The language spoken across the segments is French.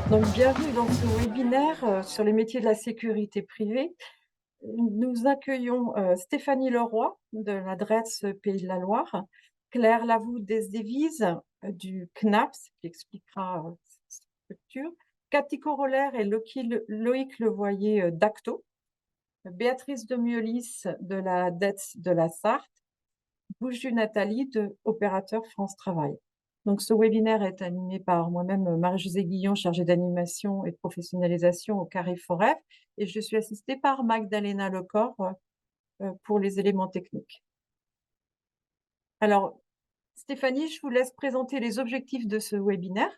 Donc, bienvenue dans ce webinaire sur les métiers de la sécurité privée. Nous accueillons Stéphanie Leroy de la DREETS Pays de la Loire, Claire Lavoux Desdévises du CNAPS, qui expliquera cette structure, Cathy Corollaire et Loïc Levoyer d'Acto, Béatrice Demieullis de la DETS de la Sarthe, Bouju Nathalie de Opérateur France Travail. Donc, ce webinaire est animé par moi-même, Marie-Josée Guillon, chargée d'animation et de professionnalisation au Carré Forêt, et je suis assistée par Magdalena Lecor pour les éléments techniques. Alors, Stéphanie, je vous laisse présenter les objectifs de ce webinaire.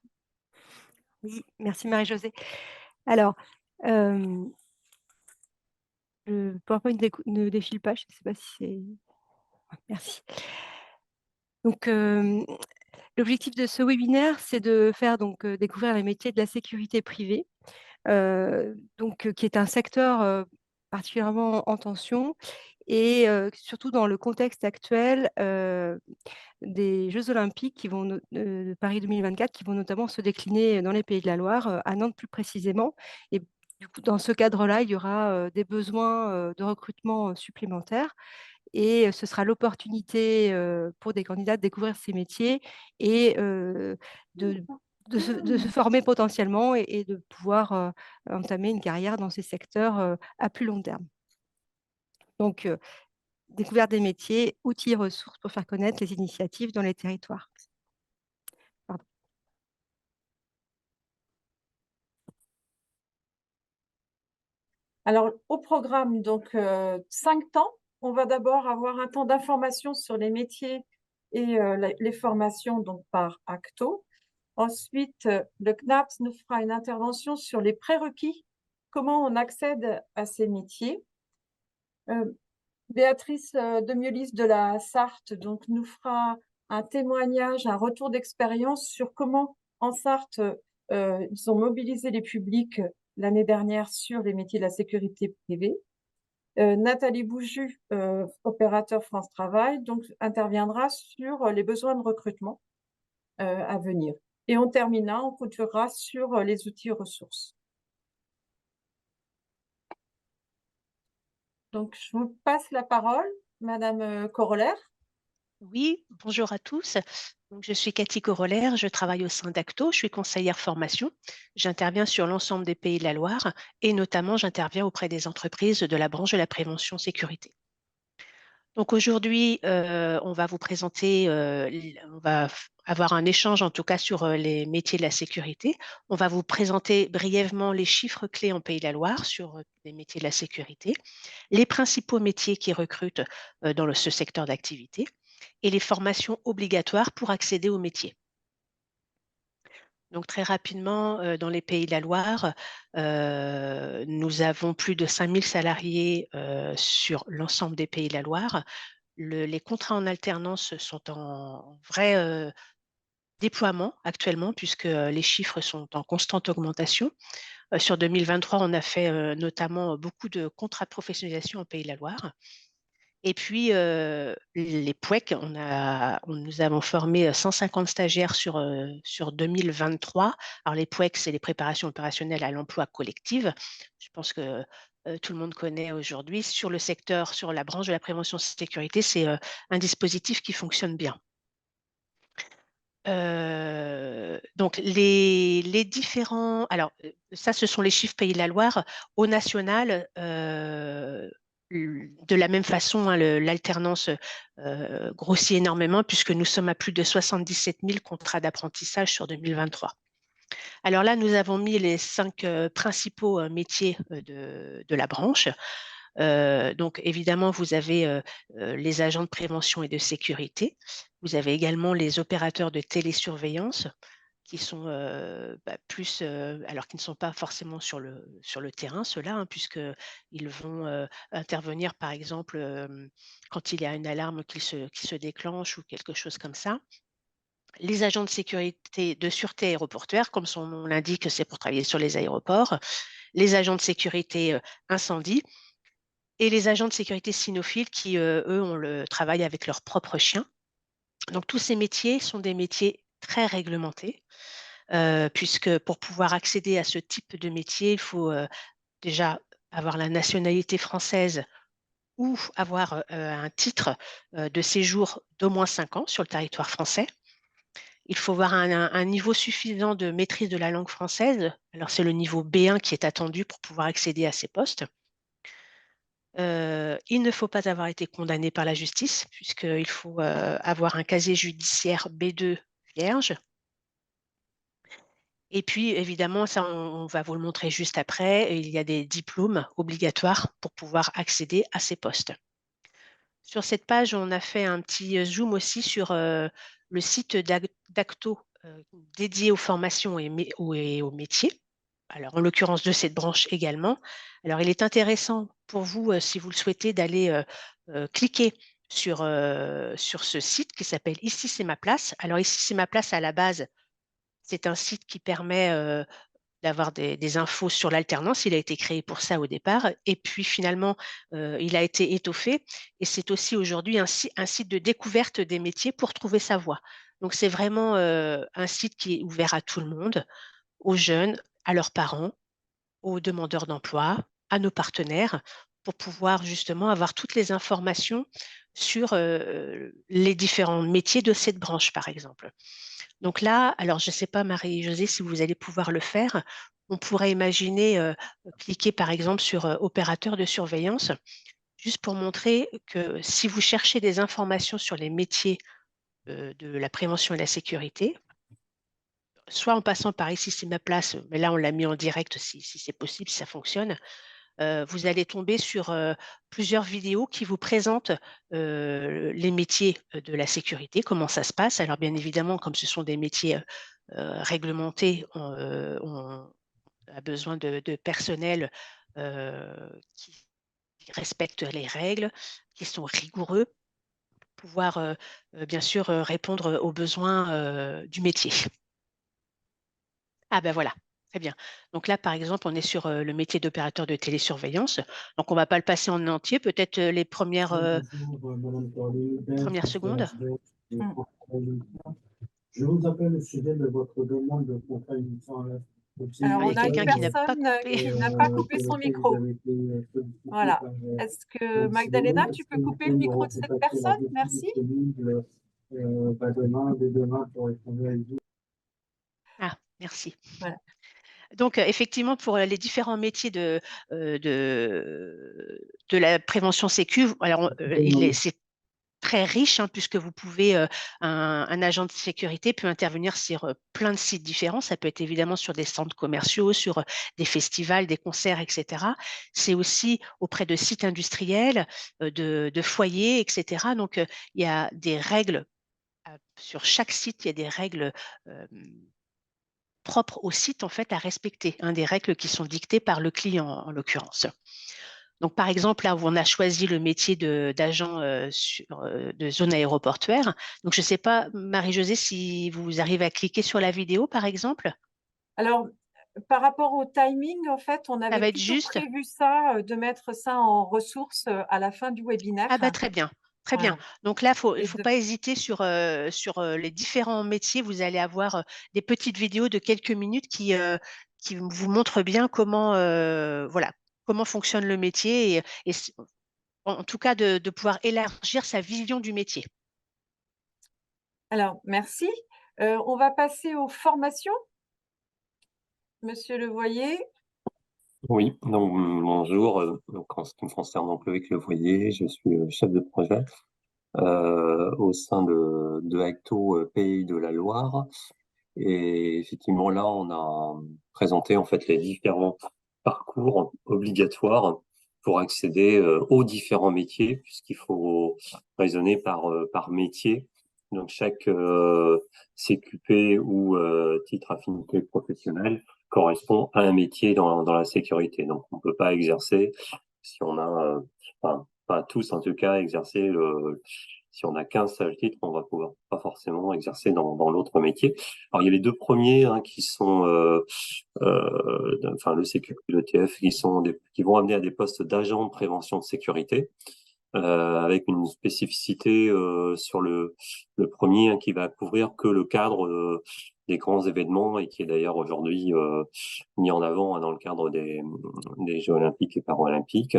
Oui, merci Marie-Josée. Alors, le PowerPoint ne défile pas, je ne sais pas si c'est merci. Donc, l'objectif de ce webinaire, c'est de faire découvrir les métiers de la sécurité privée, qui est un secteur, particulièrement en tension et surtout dans le contexte actuel, des Jeux olympiques de Paris 2024 qui vont notamment se décliner dans les Pays de la Loire, à Nantes plus précisément et du coup, dans ce cadre-là, il y aura, des besoins, de recrutement, supplémentaires et ce sera l'opportunité, pour des candidats de découvrir ces métiers et de de se former potentiellement et de pouvoir, entamer une carrière dans ces secteurs, à plus long terme. Donc découverte des métiers, outils et ressources pour faire connaître les initiatives dans les territoires. Pardon. Alors, au programme, donc 5 temps. On va d'abord avoir un temps d'information sur les métiers et les formations donc par Acto. Ensuite, le CNAPS nous fera une intervention sur les prérequis, comment on accède à ces métiers. Béatrice Demieullis de la Sarthe donc, nous fera un témoignage, un retour d'expérience sur comment en Sarthe, ils ont mobilisé les publics l'année dernière sur les métiers de la sécurité privée. Nathalie Bouju, opérateur France Travail, donc, interviendra sur les besoins de recrutement à venir. Et on clôturera sur les outils et ressources. Donc, je vous passe la parole, Madame Corollaire. Oui, bonjour à tous. Donc, je suis Cathy Corollaire, je travaille au sein d'Acto, je suis conseillère formation. J'interviens sur l'ensemble des Pays de la Loire et notamment j'interviens auprès des entreprises de la branche de la prévention sécurité. Donc aujourd'hui, on va vous présenter, on va avoir un échange en tout cas sur les métiers de la sécurité. On va vous présenter brièvement les chiffres clés en Pays de la Loire sur les métiers de la sécurité, les principaux métiers qui recrutent dans ce secteur d'activité et les formations obligatoires pour accéder au métier. Donc très rapidement, dans les Pays de la Loire, nous avons plus de 5 000 salariés sur l'ensemble des Pays de la Loire. Les contrats en alternance sont en vrai déploiement actuellement puisque les chiffres sont en constante augmentation. Sur 2023, on a fait notamment beaucoup de contrats de professionnalisation en Pays de la Loire. Et puis, les POEC, nous avons formé 150 stagiaires sur 2023. Alors les POEC, c'est les préparations opérationnelles à l'emploi collective. Je pense que tout le monde connaît aujourd'hui. Sur le secteur, sur la branche de la prévention sécurité, c'est un dispositif qui fonctionne bien. Donc les différents alors, ça, ce sont les chiffres Pays de la Loire. Au national, de la même façon, hein, l'alternance grossit énormément puisque nous sommes à plus de 77 000 contrats d'apprentissage sur 2023. Alors là, nous avons mis les 5 principaux métiers de la branche. Donc évidemment, vous avez les agents de prévention et de sécurité. Vous avez également les opérateurs de télésurveillance qui sont alors qui ne sont pas forcément sur le terrain, ceux-là, hein, puisqu'ils vont intervenir, par exemple, quand il y a une alarme qui se déclenche ou quelque chose comme ça. Les agents de sécurité, de sûreté aéroportuaire, comme son nom l'indique, c'est pour travailler sur les aéroports. Les agents de sécurité incendie et les agents de sécurité cynophiles qui, eux, ont le travail avec leurs propres chiens. Donc tous ces métiers sont des métiers très réglementés. puisque pour pouvoir accéder à ce type de métier, il faut déjà avoir la nationalité française ou avoir un titre de séjour d'au moins 5 ans sur le territoire français. Il faut avoir un niveau suffisant de maîtrise de la langue française. Alors, c'est le niveau B1 qui est attendu pour pouvoir accéder à ces postes. Il ne faut pas avoir été condamné par la justice, puisqu'il faut avoir un casier judiciaire B2 vierge. Et puis, évidemment, ça, on va vous le montrer juste après, il y a des diplômes obligatoires pour pouvoir accéder à ces postes. Sur cette page, on a fait un petit zoom aussi sur le site d'Acto dédié aux formations et aux métiers. Alors, en l'occurrence de cette branche également. Alors, il est intéressant pour vous, si vous le souhaitez, d'aller cliquer sur ce site qui s'appelle Ici, c'est ma place. Alors, Ici, c'est ma place à la base. C'est un site qui permet d'avoir des infos sur l'alternance. Il a été créé pour ça au départ. Et puis finalement, il a été étoffé. Et c'est aussi aujourd'hui un site de découverte des métiers pour trouver sa voie. Donc c'est vraiment un site qui est ouvert à tout le monde, aux jeunes, à leurs parents, aux demandeurs d'emploi, à nos partenaires, pour pouvoir justement avoir toutes les informations sur les différents métiers de cette branche, par exemple. Donc là, alors je ne sais pas, Marie-Josée, si vous allez pouvoir le faire, on pourrait imaginer cliquer par exemple sur opérateur de surveillance, juste pour montrer que si vous cherchez des informations sur les métiers de la prévention et la sécurité, soit en passant par Ici, c'est ma place, mais là on l'a mis en direct si c'est possible, si ça fonctionne, vous allez tomber sur plusieurs vidéos qui vous présentent les métiers de la sécurité, comment ça se passe. Alors bien évidemment, comme ce sont des métiers réglementés, on a besoin de personnel qui respecte les règles, qui sont rigoureux, pour pouvoir bien sûr répondre aux besoins du métier. Ah ben voilà, très bien. Donc là, par exemple, on est sur le métier d'opérateur de télésurveillance. Donc on ne va pas le passer en entier, peut-être les premières secondes. Je vous appelle au sujet de votre demande de contrat initial. Alors, on a une quelqu'un qui n'a pas personne coupé. qui n'a pas coupé son micro. Voilà. Est-ce que Magdalena, tu peux couper le micro de cette personne? Merci. Dès demain pour échanger avec vous. Ah, merci. Voilà. Donc, effectivement, pour les différents métiers de la prévention sécu, alors c'est très riche, hein, puisque vous pouvez, un agent de sécurité peut intervenir sur plein de sites différents. Ça peut être évidemment sur des centres commerciaux, sur des festivals, des concerts, etc. C'est aussi auprès de sites industriels, de foyers, etc. Donc, il y a des règles, sur chaque site, il y a des règles propres au site en fait à respecter, hein, des règles qui sont dictées par le client en l'occurrence. Donc, par exemple, là où on a choisi le métier d'agent de zone aéroportuaire. Donc, je ne sais pas, Marie-Josée, si vous arrivez à cliquer sur la vidéo, par exemple. Alors, par rapport au timing, en fait, on Ça avait va être plutôt juste. prévu ça, de mettre ça en ressources à la fin du webinaire. Ah bah très bien. Très bien. Voilà. Donc là, il ne Et faut pas hésiter sur les différents métiers. Vous allez avoir des petites vidéos de quelques minutes qui vous montrent bien comment, voilà, comment fonctionne le métier et en tout cas de pouvoir élargir sa vision du métier. Alors, merci. On va passer aux formations. Monsieur Levoyer. Oui, donc bonjour. Donc, en ce qui me concerne donc Loïc Levoyer, je suis chef de projet au sein de Acto Pays de la Loire. Et effectivement, là, on a présenté en fait les différents parcours obligatoires pour accéder aux différents métiers, puisqu'il faut raisonner par métier. Donc chaque CQP ou titre affinité professionnelle correspond à un métier dans la sécurité. Donc on peut pas exercer si on a, enfin, pas tous en tout cas, exercer si on n'a qu'un seul titre, on va pouvoir pas forcément exercer dans l'autre métier. Alors il y a les deux premiers qui sont, enfin le CQP et l'ETF, qui vont amener à des postes d'agents de prévention de sécurité. avec une spécificité sur le premier, hein, qui va couvrir que le cadre des grands événements et qui est d'ailleurs aujourd'hui mis en avant, hein, dans le cadre des Jeux olympiques et paralympiques,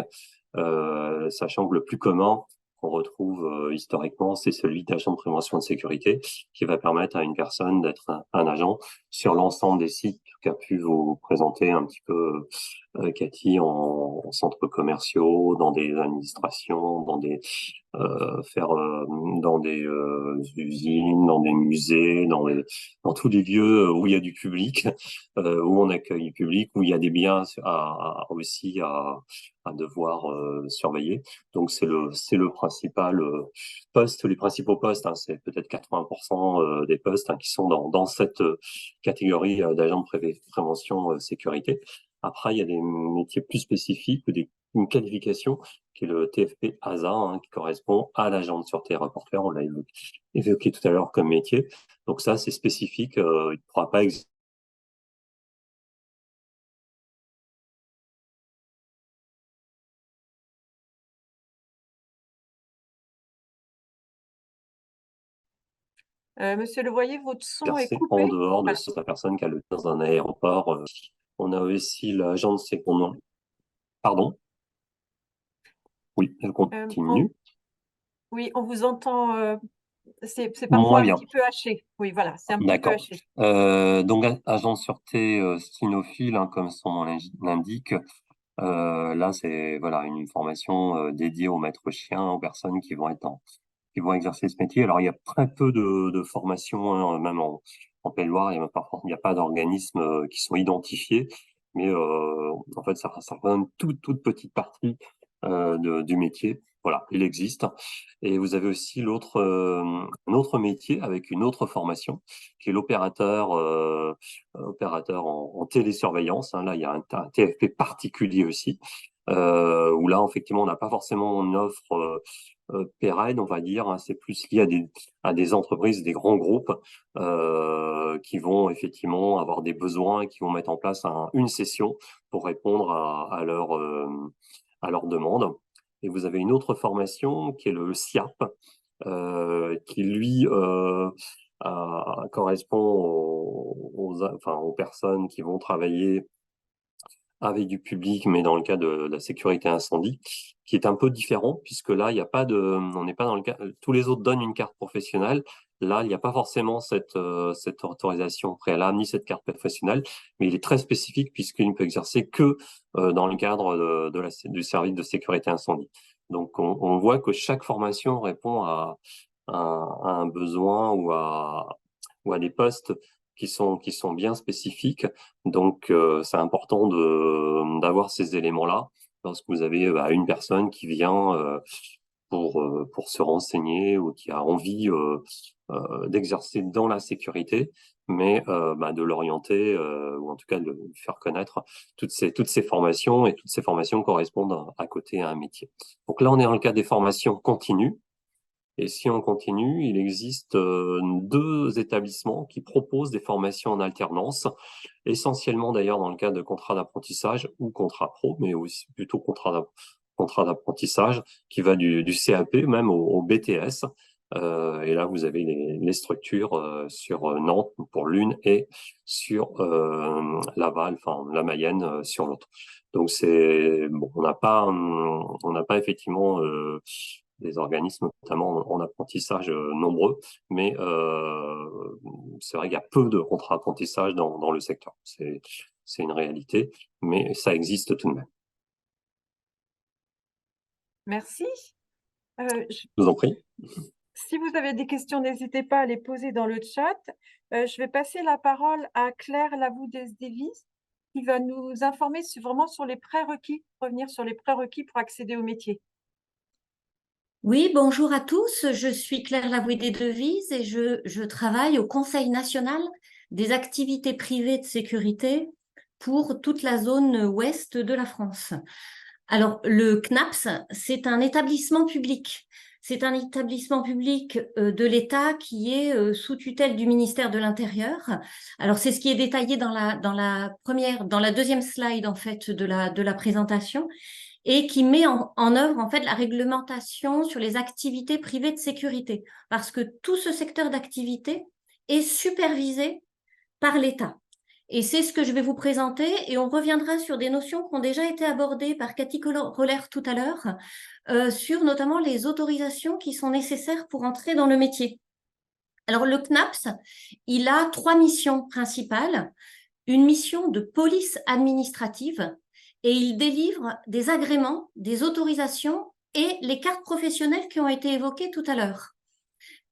sachant que le plus commun qu'on retrouve historiquement, c'est celui d'agent de prévention de sécurité, qui va permettre à une personne d'être un agent sur l'ensemble des sites qu'a pu vous présenter un petit peu Cathy, en centres commerciaux, dans des administrations, dans des usines, dans des musées, dans tous les lieux où il y a du public, où on accueille du public, où il y a des biens aussi à devoir surveiller. Donc c'est le principal poste, les principaux postes, hein, c'est peut-être 80% des postes, hein, qui sont dans cette catégorie d'agents de prévention sécurité. Après, il y a des métiers plus spécifiques ou une qualification qui est le TFP ASA, hein, qui correspond à l'agent de sûreté aéroportuaire. On l'a évoqué tout à l'heure comme métier. Donc ça, c'est spécifique. Il ne pourra pas exister. Monsieur Levoyer, votre son est En coupé. dehors de Voilà. cette personne qui a le dans un aéroport. On a aussi l'agent de sécurité. Pardon? Oui, elle continue. Oui, on vous entend. C'est Moins parfois un bien. petit peu haché. Oui, voilà, c'est un petit peu D'accord. haché. Donc, agent de sûreté cynophile, hein, comme son nom l'indique. Là, c'est voilà une formation dédiée aux maîtres chiens, aux personnes qui vont exercer ce métier. Alors, il y a très peu de formations, hein, même en Pays-de-Loire, il n'y a pas d'organismes qui sont identifiés, mais en fait, ça représente une toute petite partie du métier. Voilà, il existe. Et vous avez aussi un autre métier avec une autre formation, qui est opérateur en télésurveillance, hein. Là, il y a un TFP particulier aussi, où là, effectivement, on n'a pas forcément une offre pérenne, on va dire, hein. C'est plus lié à des entreprises, des grands groupes qui vont effectivement avoir des besoins et qui vont mettre en place une session pour répondre à leurs demandes. Et vous avez une autre formation qui est le SIAP, qui lui correspond aux personnes qui vont travailler avec du public, mais dans le cas de la sécurité incendie, qui est un peu différent, puisque là, il n'y a pas on n'est pas dans le cas, tous les autres donnent une carte professionnelle. Là, il n'y a pas forcément cette autorisation préalable ni cette carte professionnelle, mais il est très spécifique puisqu'il ne peut exercer que dans le cadre du service de sécurité incendie. Donc, on voit que chaque formation répond à un besoin ou à des postes qui sont bien spécifiques. Donc, c'est important d'avoir ces éléments-là lorsque vous avez une personne qui vient pour se renseigner ou qui a envie d'exercer dans la sécurité, mais de l'orienter ou en tout cas de lui faire connaître toutes ces formations, et toutes ces formations correspondent à côté à un métier. Donc là, on est dans le cas des formations continues. Et si on continue, il existe deux établissements qui proposent des formations en alternance, essentiellement d'ailleurs dans le cadre de contrats d'apprentissage ou contrats pro, mais aussi plutôt contrat d'apprentissage qui va du CAP même au BTS. Et là, vous avez les structures sur Nantes pour l'une et sur Laval, enfin la Mayenne sur l'autre. Donc c'est bon, on n'a pas effectivement des organismes, notamment en apprentissage nombreux, mais c'est vrai qu'il y a peu de contrats d'apprentissage dans le secteur. C'est une réalité, mais ça existe tout de même. Merci. Je vous en prie. Si vous avez des questions, n'hésitez pas à les poser dans le chat. Je vais passer la parole à Claire Lavoudes-Davies, qui va nous informer vraiment sur les prérequis, revenir sur les prérequis pour accéder au métier. Oui, bonjour à tous. Je suis Claire Lavoudes-Davies et je travaille au Conseil national des activités privées de sécurité pour toute la zone ouest de la France. Alors, le CNAPS, c'est un établissement public. C'est un établissement public de l'État qui est sous tutelle du ministère de l'Intérieur. Alors, c'est ce qui est détaillé dans la deuxième slide en fait de la présentation. et qui met en œuvre en fait la réglementation sur les activités privées de sécurité, parce que tout ce secteur d'activité est supervisé par l'État. Et c'est ce que je vais vous présenter, et on reviendra sur des notions qui ont déjà été abordées par Cathy Roller tout à l'heure, sur notamment les autorisations qui sont nécessaires pour entrer dans le métier. Alors le CNAPS, il a 3 missions principales. Une mission de police administrative, et il délivre des agréments, des autorisations et les cartes professionnelles qui ont été évoquées tout à l'heure.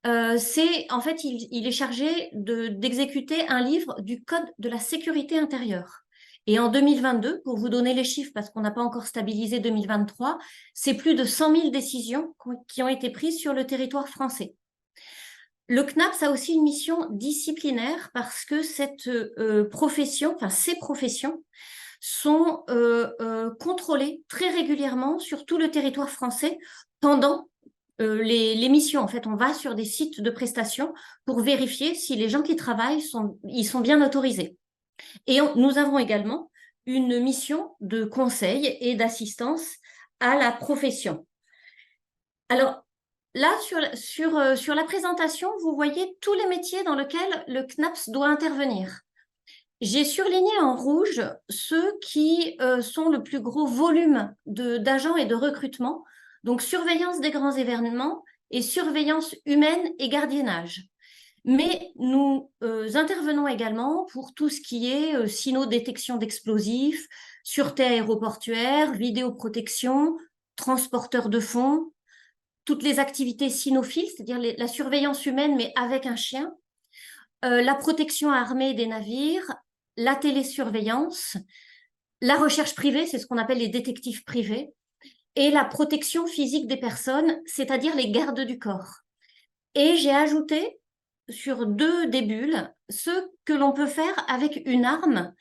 En fait, il est chargé d'exécuter un livre du Code de la sécurité intérieure. Et en 2022, pour vous donner les chiffres, parce qu'on n'a pas encore stabilisé 2023, c'est plus de 100 000 décisions qui ont été prises sur le territoire français. Le CNAPS a aussi une mission disciplinaire parce que cette profession, enfin ces professions, sont contrôlées très régulièrement sur tout le territoire français pendant les missions. En fait, on va sur des sites de prestations pour vérifier si les gens qui travaillent sont bien autorisés. Et nous avons également une mission de conseil et d'assistance à la profession. Alors, là, sur la présentation, vous voyez tous les métiers dans lesquels le CNAPS doit intervenir. J'ai surligné en rouge ceux qui sont le plus gros volume d'agents et de recrutement, donc surveillance des grands événements et surveillance humaine et gardiennage. Mais nous intervenons également pour tout ce qui est sino-détection d'explosifs, sûreté aéroportuaire, vidéoprotection, transporteur de fonds, toutes les activités cynophiles, c'est-à-dire la surveillance humaine, mais avec un chien, la protection armée des navires, la télésurveillance, la recherche privée, c'est ce qu'on appelle les détectives privés, et la protection physique des personnes, c'est-à-dire les gardes du corps. Et j'ai ajouté sur 2 des bulles ce que l'on peut faire avec une arme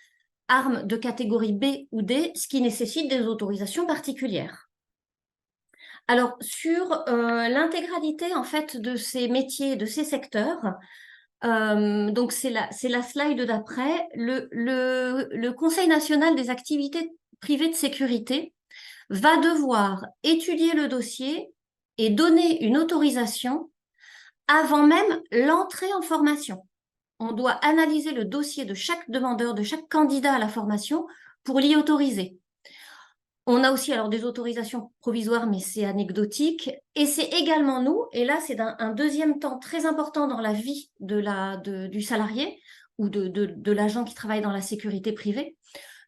de catégorie B ou D, ce qui nécessite des autorisations particulières. Alors, sur l'intégralité en fait de ces métiers, de ces secteurs, donc c'est la slide d'après, le Conseil national des activités privées de sécurité va devoir étudier le dossier et donner une autorisation avant même l'entrée en formation. On doit analyser le dossier de chaque demandeur, de chaque candidat à la formation pour l'y autoriser. On a aussi alors des autorisations provisoires, mais c'est anecdotique. Et c'est également nous, et là c'est un deuxième temps très important dans la vie du salarié ou de l'agent qui travaille dans la sécurité privée,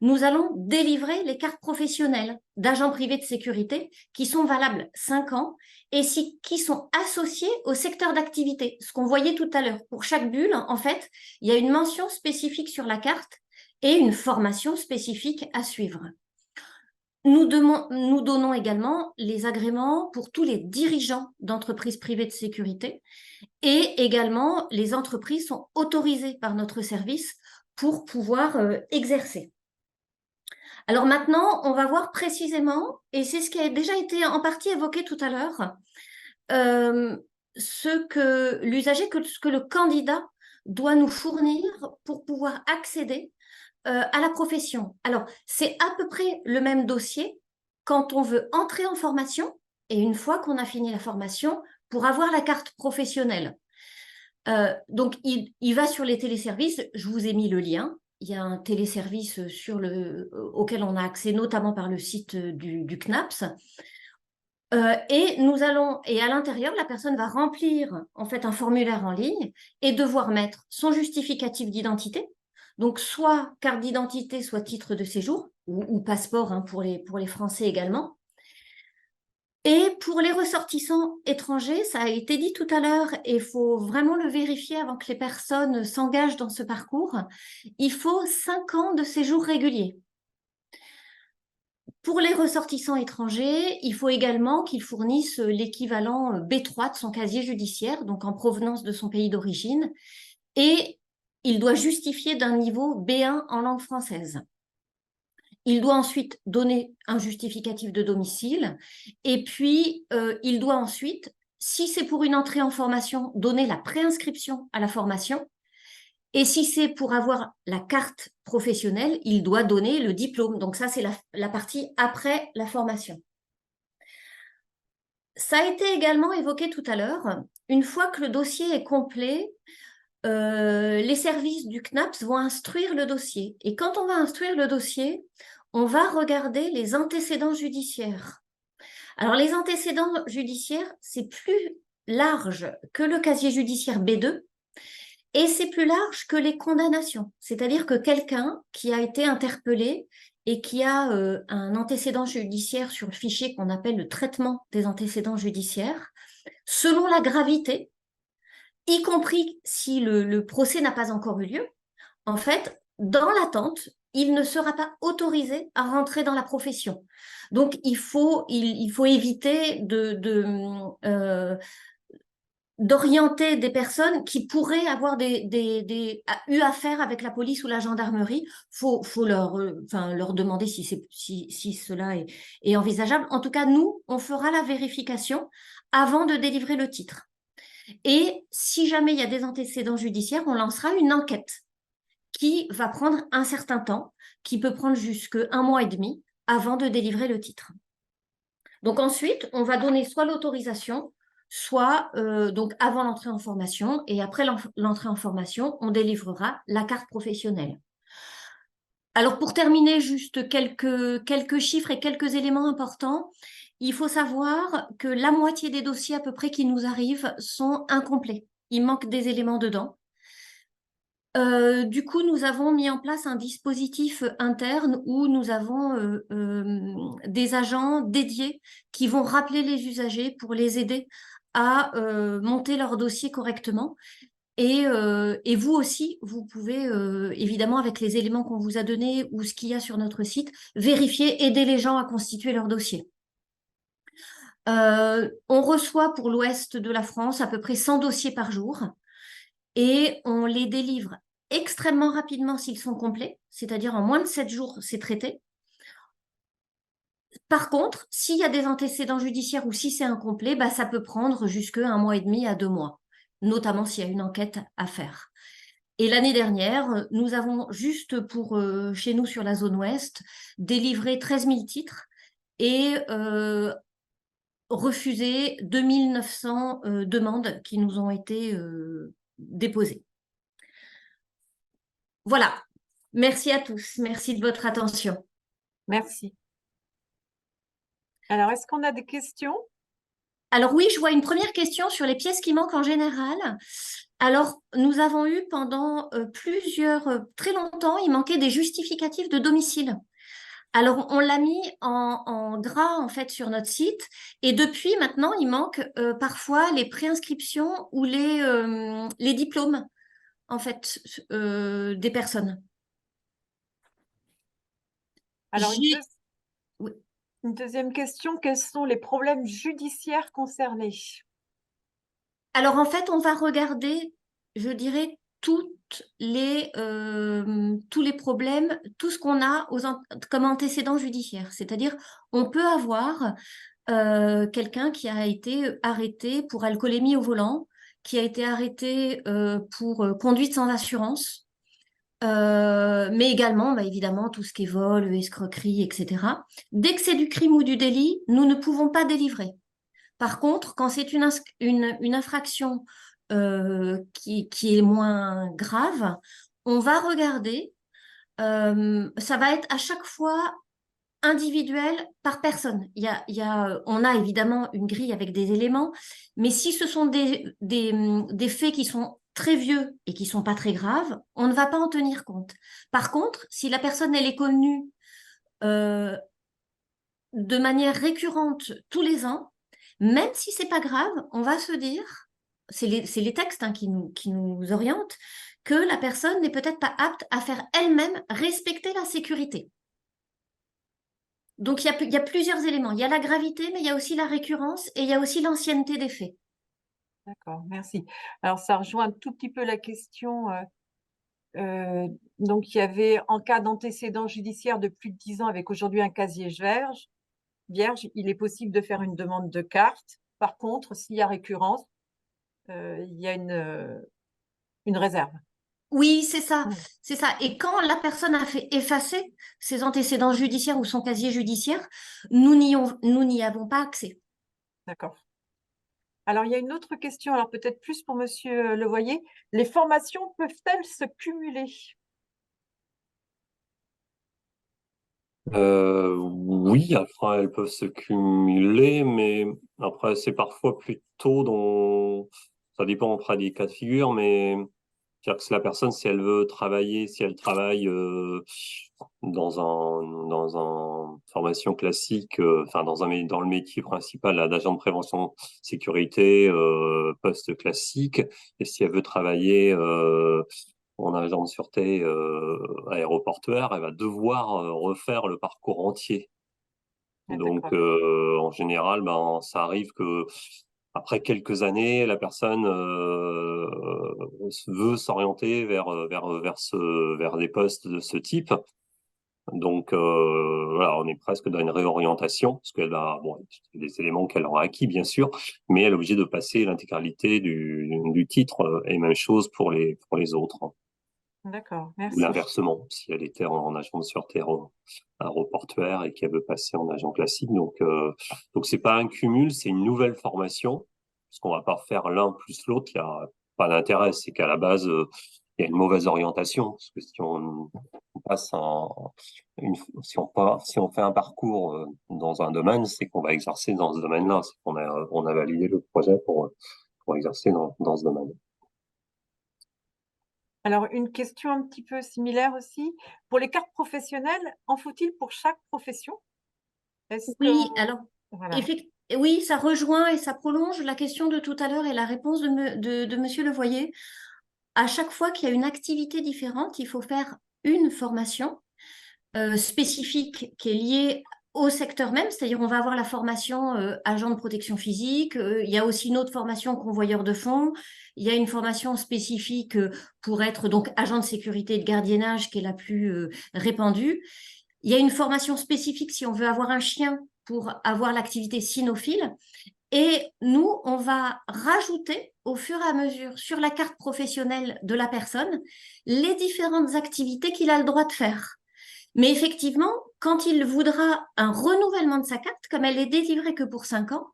nous allons délivrer les cartes professionnelles d'agents privés de sécurité qui sont valables 5 ans et qui sont associées au secteur d'activité. Ce qu'on voyait tout à l'heure, pour chaque bulle, en fait, il y a une mention spécifique sur la carte et une formation spécifique à suivre. Nous donnons également les agréments pour tous les dirigeants d'entreprises privées de sécurité et également les entreprises sont autorisées par notre service pour pouvoir exercer. Alors maintenant, on va voir précisément, et c'est ce qui a déjà été en partie évoqué tout à l'heure, ce que le candidat doit nous fournir pour pouvoir accéder à la profession. Alors, c'est à peu près le même dossier quand on veut entrer en formation et une fois qu'on a fini la formation, pour avoir la carte professionnelle. Donc, il va sur les téléservices, je vous ai mis le lien. Il y a un téléservice auquel on a accès, notamment par le site du CNAPS. Et à l'intérieur, la personne va remplir en fait un formulaire en ligne et devoir mettre son justificatif d'identité, donc soit carte d'identité, soit titre de séjour ou passeport hein, pour les Français également. Et pour les ressortissants étrangers, ça a été dit tout à l'heure et il faut vraiment le vérifier avant que les personnes s'engagent dans ce parcours, il faut 5 ans de séjour régulier. Pour les ressortissants étrangers, il faut également qu'ils fournissent l'équivalent B3 de son casier judiciaire, donc en provenance de son pays d'origine, et il doit justifier d'un niveau B1 en langue française. Il doit ensuite donner un justificatif de domicile et puis il doit ensuite, si c'est pour une entrée en formation, donner la préinscription à la formation Et si c'est pour avoir la carte professionnelle, il doit donner le diplôme. Donc ça, c'est la partie après la formation. Ça a été également évoqué tout à l'heure. Une fois que le dossier est complet, les services du CNAPS vont instruire le dossier. Et quand on va instruire le dossier, on va regarder les antécédents judiciaires. Alors, les antécédents judiciaires, c'est plus large que le casier judiciaire B2 et c'est plus large que les condamnations. C'est-à-dire que quelqu'un qui a été interpellé et qui a un antécédent judiciaire sur le fichier qu'on appelle le traitement des antécédents judiciaires, selon la gravité, y compris si le procès n'a pas encore eu lieu, en fait, dans l'attente, il ne sera pas autorisé à rentrer dans la profession. Donc, il faut éviter d'orienter des personnes qui pourraient avoir eu affaire avec la police ou la gendarmerie. Faut leur demander si cela est envisageable. En tout cas, nous, on fera la vérification avant de délivrer le titre. Et si jamais il y a des antécédents judiciaires, on lancera une enquête qui va prendre un certain temps, qui peut prendre jusqu'à 1 mois et demi avant de délivrer le titre. Donc ensuite, on va donner soit l'autorisation, soit donc avant l'entrée en formation, et après l'entrée en formation, on délivrera la carte professionnelle. Alors pour terminer, juste quelques chiffres et quelques éléments importants. Il faut savoir que la moitié des dossiers à peu près qui nous arrivent sont incomplets. Il manque des éléments dedans. Du coup, nous avons mis en place un dispositif interne où nous avons des agents dédiés qui vont rappeler les usagers pour les aider à monter leur dossier correctement. Et vous aussi, vous pouvez, évidemment, avec les éléments qu'on vous a donnés ou ce qu'il y a sur notre site, vérifier, aider les gens à constituer leur dossier. On reçoit pour l'ouest de la France à peu près 100 dossiers par jour et on les délivre extrêmement rapidement s'ils sont complets, c'est-à-dire en moins de 7 jours, c'est traité. Par contre, s'il y a des antécédents judiciaires ou si c'est incomplet, bah, ça peut prendre jusqu'à 1 mois et demi à 2 mois, notamment s'il y a une enquête à faire. Et l'année dernière, nous avons juste pour chez nous sur la zone ouest délivré 13 000 titres et refusé 2 900 demandes qui nous ont été déposées. Voilà. Merci à tous. Merci de votre attention. Merci. Alors, est-ce qu'on a des questions? Alors oui, je vois une première question sur les pièces qui manquent en général. Alors, nous avons eu pendant très longtemps, il manquait des justificatifs de domicile. Alors, on l'a mis en gras, en fait, sur notre site. Et depuis, maintenant, il manque parfois les préinscriptions ou les diplômes, en fait, des personnes. Alors, Oui. une deuxième question, quels sont les problèmes judiciaires concernés? Alors, en fait, on va regarder, je dirais, tous les problèmes, tout ce qu'on a comme antécédents judiciaires. C'est-à-dire, on peut avoir quelqu'un qui a été arrêté pour alcoolémie au volant, qui a été arrêté pour conduite sans assurance, mais également, bah, évidemment, tout ce qui est vol, escroquerie, etc. Dès que c'est du crime ou du délit, nous ne pouvons pas délivrer. Par contre, quand c'est une infraction qui est moins grave, on va regarder, ça va être à chaque fois individuel par personne. On a évidemment une grille avec des éléments, mais si ce sont des faits qui sont très vieux et qui sont pas très graves, on ne va pas en tenir compte. Par contre, si la personne elle est connue de manière récurrente tous les ans, même si c'est pas grave, on va se dire, c'est les textes qui nous orientent, que la personne n'est peut-être pas apte à faire elle-même respecter la sécurité. Donc, il y a plusieurs éléments. Il y a la gravité, mais il y a aussi la récurrence et il y a aussi l'ancienneté des faits. D'accord, merci. Alors, ça rejoint un tout petit peu la question. Donc, il y avait, en cas d'antécédent judiciaire de plus de 10 ans avec aujourd'hui un casier vierge, il est possible de faire une demande de carte. Par contre, s'il y a récurrence, il y a une réserve. Oui, c'est ça, Mm. c'est ça. Et quand la personne a fait effacer ses antécédents judiciaires ou son casier judiciaire, nous n'y avons pas accès. D'accord. Alors, il y a une autre question, alors peut-être plus pour Monsieur Levoyer. Les formations peuvent-elles se cumuler? Oui, après elles peuvent se cumuler, mais après c'est parfois plutôt dans, ça dépend après des cas de figure, mais c'est-à-dire que la personne, si elle veut travailler, si elle travaille dans un formation classique, enfin dans le métier principal là, d'agent de prévention sécurité, poste classique, et si elle veut travailler en agent de sûreté aéroportuaire, elle va devoir refaire le parcours entier. Ah, Donc, d'accord. en général, ben, ça arrive que après quelques années, la personne veut s'orienter vers des postes de ce type. Donc, voilà, on est presque dans une réorientation, parce qu'elle a bon, des éléments qu'elle aura acquis, bien sûr, mais elle est obligée de passer l'intégralité du titre, et même chose pour les autres. D'accord, Ou merci. l'inversement, si elle était en agent de sûreté aéroportuaire et qu'elle veut passer en agent classique. Donc c'est pas un cumul, c'est une nouvelle formation, parce qu'on va pas faire l'un plus l'autre. Il y a pas d'intérêt, c'est qu'à la base, il y a une mauvaise orientation, parce que si on passe si on fait un parcours dans un domaine, c'est qu'on va exercer dans ce domaine-là, c'est on a validé le projet pour exercer dans ce domaine. Alors, une question un petit peu similaire aussi. Pour les cartes professionnelles, en faut-il pour chaque profession? Est-ce que... Oui, alors, Voilà. oui, ça rejoint et ça prolonge la question de tout à l'heure et la réponse de Monsieur Levoyer. À chaque fois qu'il y a une activité différente, il faut faire une formation spécifique qui est liée au secteur même, c'est-à-dire on va avoir la formation agent de protection physique, il y a aussi une autre formation convoyeur de fonds, il y a une formation spécifique pour être donc agent de sécurité et de gardiennage qui est la plus répandue. Il y a une formation spécifique si on veut avoir un chien pour avoir l'activité cynophile. Et nous, on va rajouter au fur et à mesure sur la carte professionnelle de la personne les différentes activités qu'il a le droit de faire. Mais effectivement, quand il voudra un renouvellement de sa carte, comme elle est délivrée que pour 5 ans,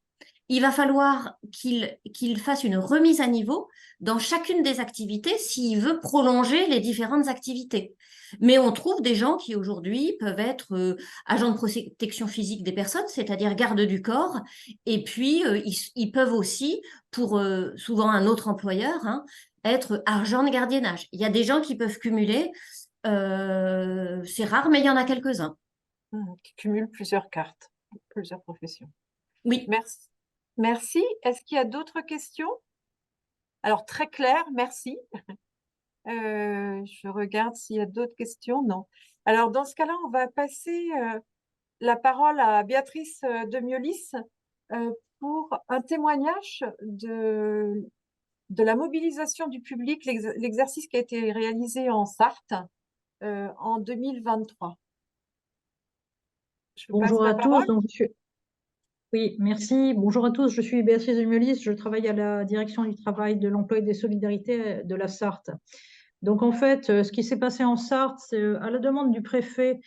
il va falloir qu'il fasse une remise à niveau dans chacune des activités s'il veut prolonger les différentes activités. Mais on trouve des gens qui aujourd'hui peuvent être agents de protection physique des personnes, c'est-à-dire garde du corps, et puis ils peuvent aussi, pour souvent un autre employeur, hein, être agent de gardiennage. Il y a des gens qui peuvent cumuler, c'est rare, mais il y en a quelques-uns. Qui cumule plusieurs cartes, plusieurs professions. Oui. Merci. Merci. Est-ce qu'il y a d'autres questions? Alors, très clair, merci. Je regarde s'il y a d'autres questions. Non. Alors, dans ce cas-là, on va passer la parole à Béatrice de Miolis pour un témoignage de la mobilisation du public, l'exercice qui a été réalisé en Sarthe en 2023. Je vous passe Bonjour la à parole. tous. Oui, merci. Bonjour à tous. Je suis Béatrice de Miolis. Je travaille à la direction du travail, de l'emploi et des solidarités de la Sarthe. Donc, en fait, ce qui s'est passé en Sarthe, c'est à la demande du préfet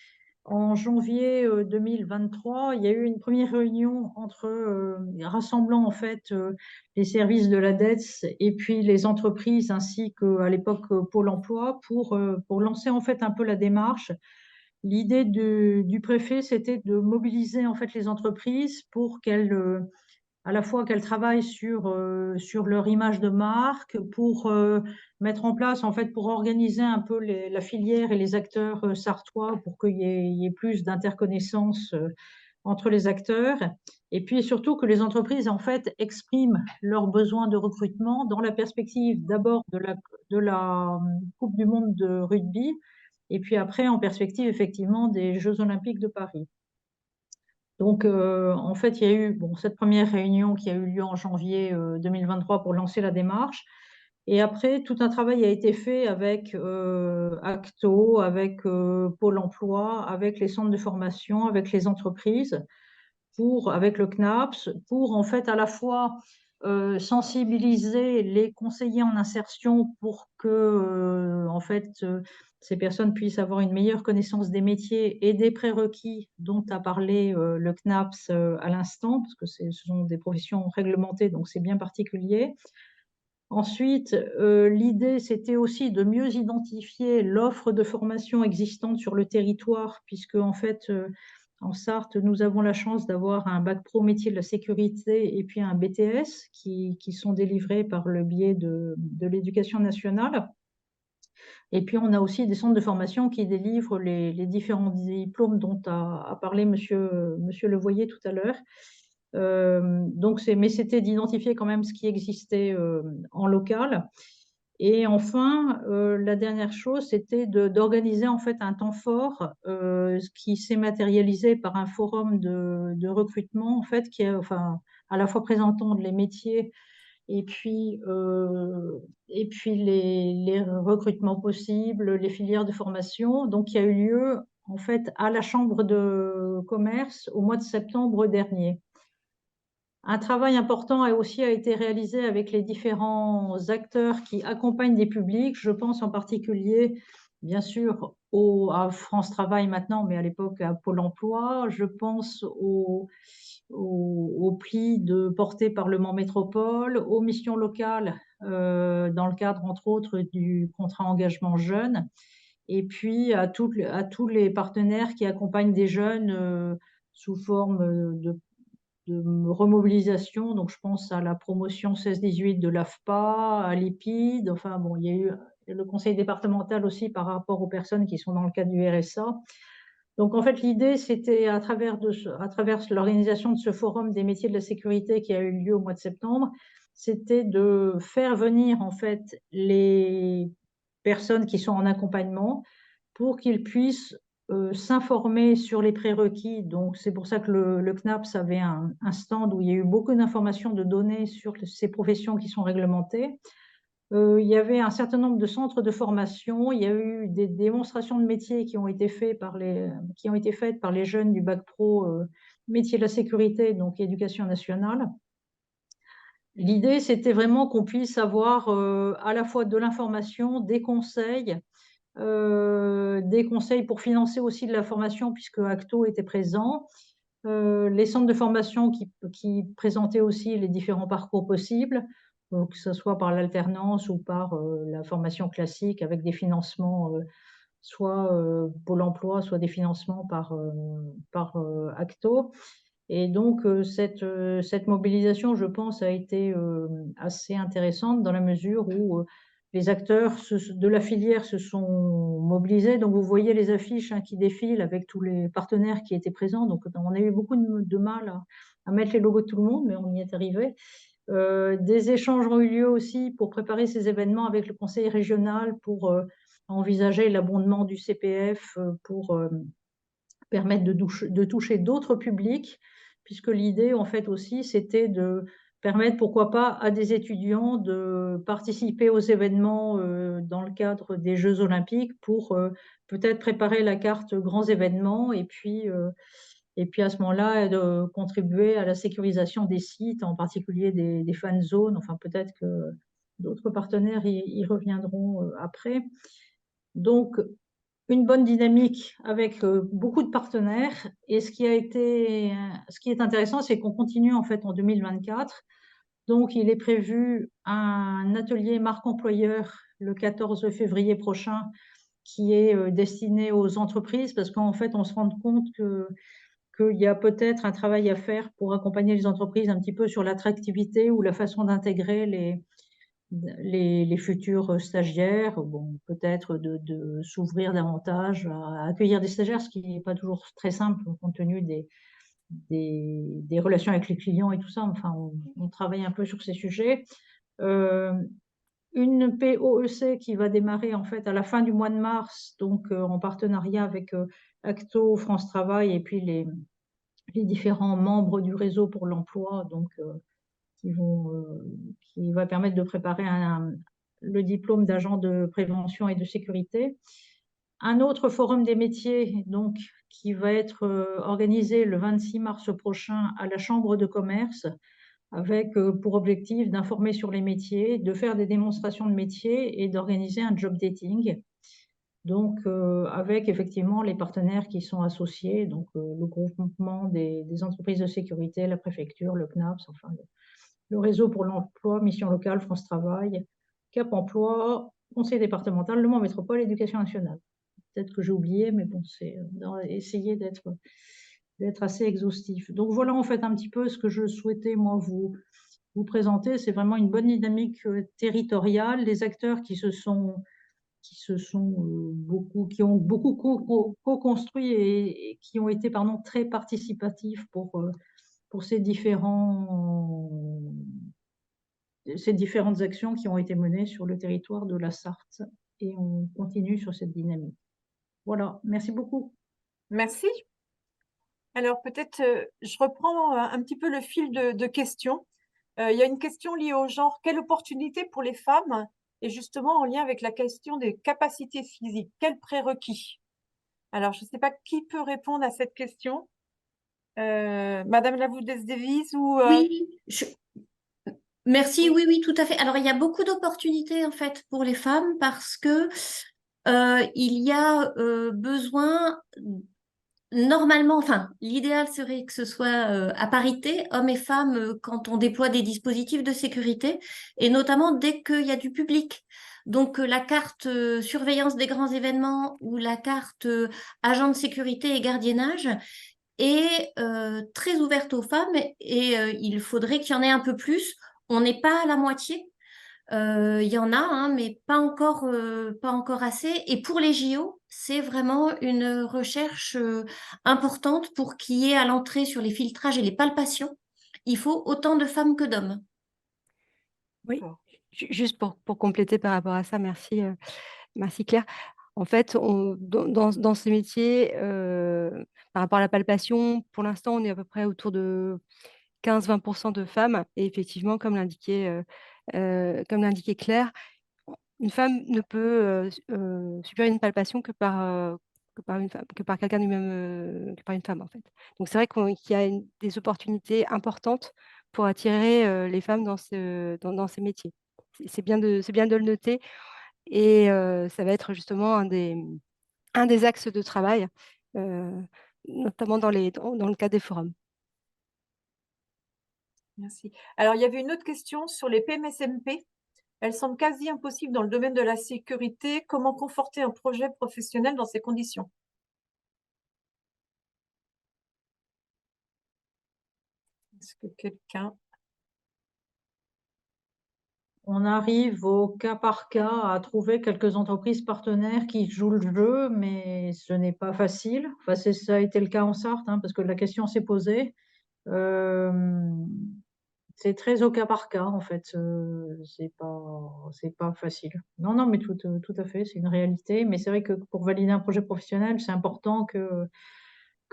en janvier 2023, il y a eu une première réunion rassemblant en fait les services de la DETS et puis les entreprises ainsi qu'à l'époque Pôle emploi pour lancer en fait un peu la démarche. L'idée du préfet, c'était de mobiliser en fait les entreprises pour à la fois qu'elles travaillent sur leur image de marque, pour mettre en place, en fait, pour organiser un peu la filière et les acteurs sartois pour qu'il y ait plus d'interconnaissance entre les acteurs. Et puis surtout que les entreprises, en fait, expriment leurs besoins de recrutement dans la perspective d'abord de la Coupe du monde de rugby, et puis après en perspective effectivement des Jeux olympiques de Paris. Donc, en fait, il y a eu cette première réunion qui a eu lieu en janvier 2023 pour lancer la démarche. Et après, tout un travail a été fait avec Acto, avec Pôle emploi, avec les centres de formation, avec les entreprises, avec le CNAPS, pour en fait à la fois sensibiliser les conseillers en insertion pour que, en fait, ces personnes puissent avoir une meilleure connaissance des métiers et des prérequis dont a parlé le CNAPS à l'instant, parce que ce sont des professions réglementées, donc c'est bien particulier. Ensuite, l'idée, c'était aussi de mieux identifier l'offre de formation existante sur le territoire, puisque en fait, en Sarthe, nous avons la chance d'avoir un bac pro métier de la sécurité et puis un BTS qui sont délivrés par le biais de l'éducation nationale. Et puis, on a aussi des centres de formation qui délivrent les différents diplômes dont a parlé monsieur Levoyer tout à l'heure. Mais c'était d'identifier quand même ce qui existait en local. Et enfin, la dernière chose, c'était d'organiser en fait un temps fort qui s'est matérialisé par un forum de recrutement en fait qui est à la fois présentant les métiers et puis les recrutements possibles, les filières de formation. Donc, il y a eu lieu en fait à la Chambre de commerce au mois de septembre dernier. Un travail important a été réalisé avec les différents acteurs qui accompagnent des publics. Je pense en particulier, bien sûr, à France Travail maintenant, mais à l'époque à Pôle emploi. Je pense au pli porté par le Mans Métropole, aux missions locales dans le cadre, entre autres, du contrat engagement jeune, et puis à tous les partenaires qui accompagnent des jeunes sous forme de remobilisation. Donc, je pense à la promotion 16-18 de l'AFPA, à l'EPID. Enfin, bon, il y a eu le conseil départemental aussi par rapport aux personnes qui sont dans le cadre du RSA. Donc, en fait, l'idée, c'était à travers l'organisation de ce forum des métiers de la sécurité qui a eu lieu au mois de septembre, c'était de faire venir, en fait, les personnes qui sont en accompagnement pour qu'ils puissent s'informer sur les prérequis. Donc, c'est pour ça que le CNAPS avait un stand où il y a eu beaucoup d'informations, de données sur ces professions qui sont réglementées. Il y avait un certain nombre de centres de formation. Il y a eu des démonstrations de métiers qui ont été faites par les jeunes du bac pro métier de la sécurité, donc éducation nationale. L'idée, c'était vraiment qu'on puisse avoir à la fois de l'information, des conseils pour financer aussi de la formation, puisque Acto était présent, les centres de formation qui présentaient aussi les différents parcours possibles, que ce soit par l'alternance ou par la formation classique avec des financements, soit Pôle emploi, soit des financements par Acto. Et donc, cette mobilisation, je pense, a été assez intéressante dans la mesure où les acteurs de la filière se sont mobilisés. Donc, vous voyez les affiches qui défilent avec tous les partenaires qui étaient présents. Donc, on a eu beaucoup de mal à mettre les logos de tout le monde, mais on y est arrivé. Des échanges ont eu lieu aussi pour préparer ces événements avec le conseil régional pour envisager l'abondement du CPF pour permettre de toucher d'autres publics, puisque l'idée, en fait, aussi, c'était de permettre, pourquoi pas, à des étudiants de participer aux événements dans le cadre des Jeux olympiques pour peut-être préparer la carte grands événements et puis à ce moment-là, de contribuer à la sécurisation des sites, en particulier des fan zones. Enfin, peut-être que d'autres partenaires y reviendront après. Donc, une bonne dynamique avec beaucoup de partenaires. Et ce qui est intéressant, c'est qu'on continue en fait en 2024. Donc, il est prévu un atelier marque employeur le 14 février prochain qui est destiné aux entreprises parce qu'en fait, on se rend compte qu'il y a peut-être un travail à faire pour accompagner les entreprises un petit peu sur l'attractivité ou la façon d'intégrer les futurs stagiaires, bon, peut-être de s'ouvrir davantage à accueillir des stagiaires, ce qui n'est pas toujours très simple compte tenu des relations avec les clients et tout ça. Enfin, on travaille un peu sur ces sujets. Une POEC qui va démarrer en fait à la fin du mois de mars, donc en partenariat avec Acto, France Travail et puis les différents membres du réseau pour l'emploi, donc qui va permettre de préparer le diplôme d'agent de prévention et de sécurité. Un autre forum des métiers donc, qui va être organisé le 26 mars prochain à la Chambre de commerce, avec pour objectif d'informer sur les métiers, de faire des démonstrations de métiers et d'organiser un job dating. Donc, avec effectivement les partenaires qui sont associés, donc le groupement des entreprises de sécurité, la préfecture, le CNAPS, enfin le réseau pour l'emploi, Mission locale, France Travail, Cap Emploi, Conseil départemental, Le Mans Métropole, Éducation nationale. Peut-être que j'ai oublié, mais bon, c'est essayer d'être assez exhaustif. Donc voilà en fait un petit peu ce que je souhaitais moi vous présenter. C'est vraiment une bonne dynamique territoriale, les acteurs qui ont beaucoup co-construit et qui ont été très participatifs pour ces différentes actions qui ont été menées sur le territoire de la Sarthe. Et on continue sur cette dynamique. Voilà, merci beaucoup. Merci. Alors peut-être, je reprends un petit peu le fil de questions. Il y a une question liée au genre. Quelle opportunité pour les femmes? Et justement en lien avec la question des capacités physiques. Quels prérequis? Alors, je ne sais pas qui peut répondre à cette question. Madame Lavoudès-Devize ou Oui, merci, oui, tout à fait. Alors, il y a beaucoup d'opportunités en fait pour les femmes parce que il y a besoin, normalement, enfin, l'idéal serait que ce soit à parité, hommes et femmes, quand on déploie des dispositifs de sécurité, et notamment dès qu'il y a du public. Donc, la carte surveillance des grands événements ou la carte agent de sécurité et gardiennage est très ouverte aux femmes et il faudrait qu'il y en ait un peu plus. On n'est pas à la moitié. Il y en a, hein, mais pas encore assez. Et pour les JO, c'est vraiment une recherche importante pour qu'il y ait à l'entrée sur les filtrages et les palpations. Il faut autant de femmes que d'hommes. Oui, juste pour compléter par rapport à ça, merci, merci Claire. En fait, dans ces métiers, par rapport à la palpation, pour l'instant, on est à peu près autour de 15-20% de femmes. Et effectivement, comme l'indiquait Claire, une femme ne peut subir une palpation que par une femme, que par quelqu'un du même, que par une femme en fait. Donc c'est vrai qu'il y a des opportunités importantes pour attirer les femmes dans ces métiers. C'est bien de le noter et ça va être justement un des axes de travail, euh, notamment dans le cadre des forums. Merci. Alors, il y avait une autre question sur les PMSMP. Elles semblent quasi impossibles dans le domaine de la sécurité. Comment conforter un projet professionnel dans ces conditions? Est-ce que quelqu'un... On arrive au cas par cas à trouver quelques entreprises partenaires qui jouent le jeu, mais ce n'est pas facile. Enfin, ça a été le cas en Sarthe, hein, parce que la question s'est posée. C'est très au cas par cas, en fait. C'est pas facile. Non, mais tout à fait, c'est une réalité. Mais c'est vrai que pour valider un projet professionnel, c'est important que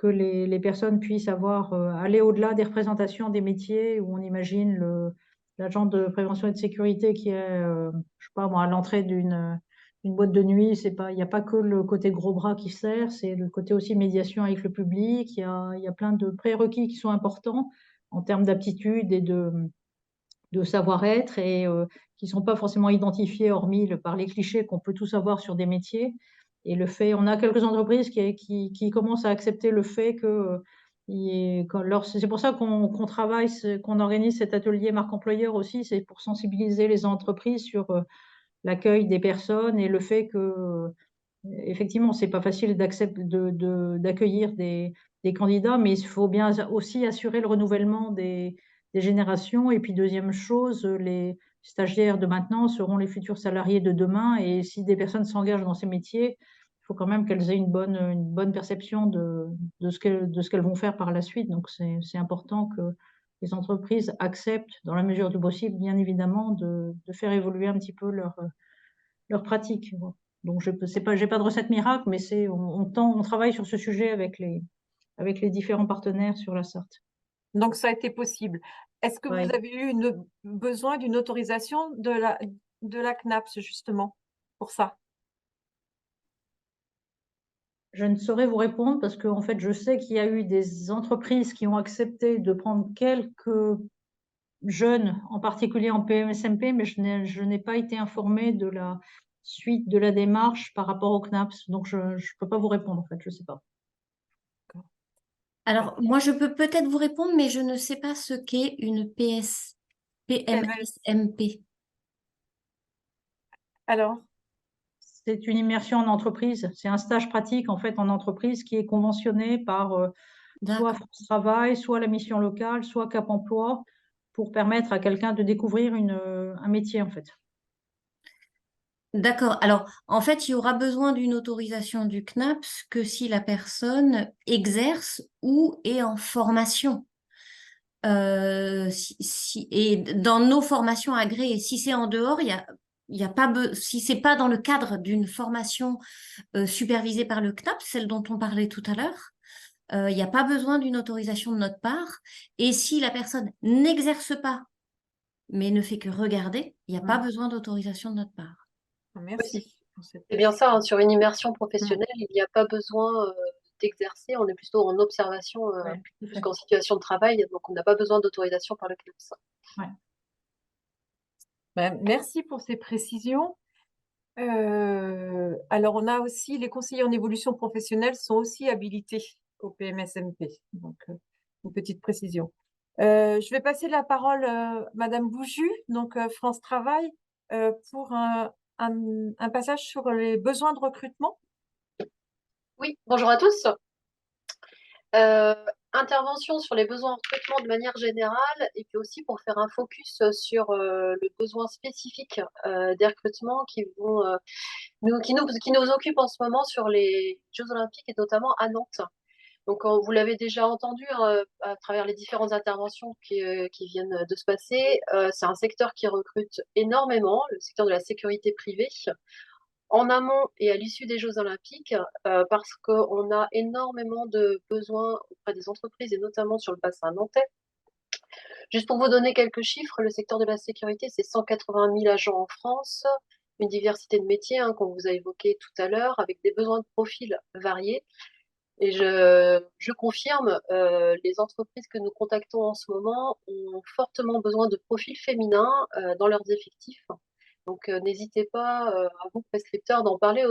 les personnes puissent aller au-delà des représentations des métiers où on imagine l'agent de prévention et de sécurité qui est, je sais pas moi, à l'entrée d'une boîte de nuit. Il n'y a pas que le côté gros bras qui sert, c'est le côté aussi médiation avec le public. Il y a plein de prérequis qui sont importants en termes d'aptitude et de savoir-être et qui ne sont pas forcément identifiés, hormis par les clichés qu'on peut tous avoir sur des métiers. Et on a quelques entreprises qui commencent à accepter le fait que c'est pour ça qu'on travaille, qu'on organise cet atelier marque employeur aussi, c'est pour sensibiliser les entreprises sur l'accueil des personnes et le fait que, effectivement, c'est pas facile d'accueillir des candidats, mais il faut bien aussi assurer le renouvellement des générations. Et puis, deuxième chose, les stagiaires de maintenant seront les futurs salariés de demain. Et si des personnes s'engagent dans ces métiers, il faut quand même qu'elles aient une bonne perception de ce qu'elles vont faire par la suite. Donc, c'est important que les entreprises acceptent, dans la mesure du possible, bien évidemment, de faire évoluer un petit peu leur pratique. Donc, je n'ai pas de recette miracle, mais on travaille sur ce sujet avec les différents partenaires sur la Sarthe. Donc, ça a été possible. Est-ce que Ouais. vous avez eu besoin d'une autorisation de la CNAPS, justement, pour ça? Je ne saurais vous répondre parce que, en fait, je sais qu'il y a eu des entreprises qui ont accepté de prendre quelques jeunes, en particulier en PMSMP, mais je n'ai pas été informée de la suite de la démarche par rapport au CNAPS. Donc, je ne peux pas vous répondre, en fait, je ne sais pas. Alors, moi, je peux peut-être vous répondre, mais je ne sais pas ce qu'est une PMSMP. Alors, C'est une immersion en entreprise. C'est un stage pratique, en fait, en entreprise qui est conventionné par soit D'accord. France Travail, soit la mission locale, soit Cap Emploi, pour permettre à quelqu'un de découvrir un métier, en fait. D'accord. Alors, en fait, il y aura besoin d'une autorisation du CNAPS que si la personne exerce ou est en formation. Et dans nos formations agréées, si c'est en dehors, il y a pas si c'est pas dans le cadre d'une formation supervisée par le CNAPS, celle dont on parlait tout à l'heure, il n'y a pas besoin d'une autorisation de notre part. Et si la personne n'exerce pas, mais ne fait que regarder, il n'y a pas besoin d'autorisation de notre part. merci pour cette C'est bien ça, hein, précision. sur une immersion professionnelle, il n'y a pas besoin d'exercer, on est plutôt en observation Ouais, tout à plus fait. qu'en situation de travail, donc on n'a pas besoin d'autorisation par le CNAPS. Ben, merci pour ces précisions. Alors, on a aussi les conseillers en évolution professionnelle sont aussi habilités au PMSMP. Donc, une petite précision. Je vais passer la parole à Madame Bouju, donc France Travail, pour un passage sur les besoins de recrutement. Oui, bonjour à tous. Intervention sur les besoins en recrutement de manière générale et puis aussi pour faire un focus sur le besoin spécifique des recrutements qui nous occupent en ce moment sur les Jeux Olympiques et notamment à Nantes. Donc, vous l'avez déjà entendu à travers les différentes interventions qui viennent de se passer, c'est un secteur qui recrute énormément, le secteur de la sécurité privée, en amont et à l'issue des Jeux Olympiques, parce qu'on a énormément de besoins auprès des entreprises et notamment sur le bassin nantais. Juste pour vous donner quelques chiffres, le secteur de la sécurité, c'est 180 000 agents en France, une diversité de métiers qu'on vous a évoqué tout à l'heure, avec des besoins de profils variés. Et je confirme, les entreprises que nous contactons en ce moment ont fortement besoin de profils féminins dans leurs effectifs. Donc, n'hésitez pas, à vous, prescripteurs, d'en parler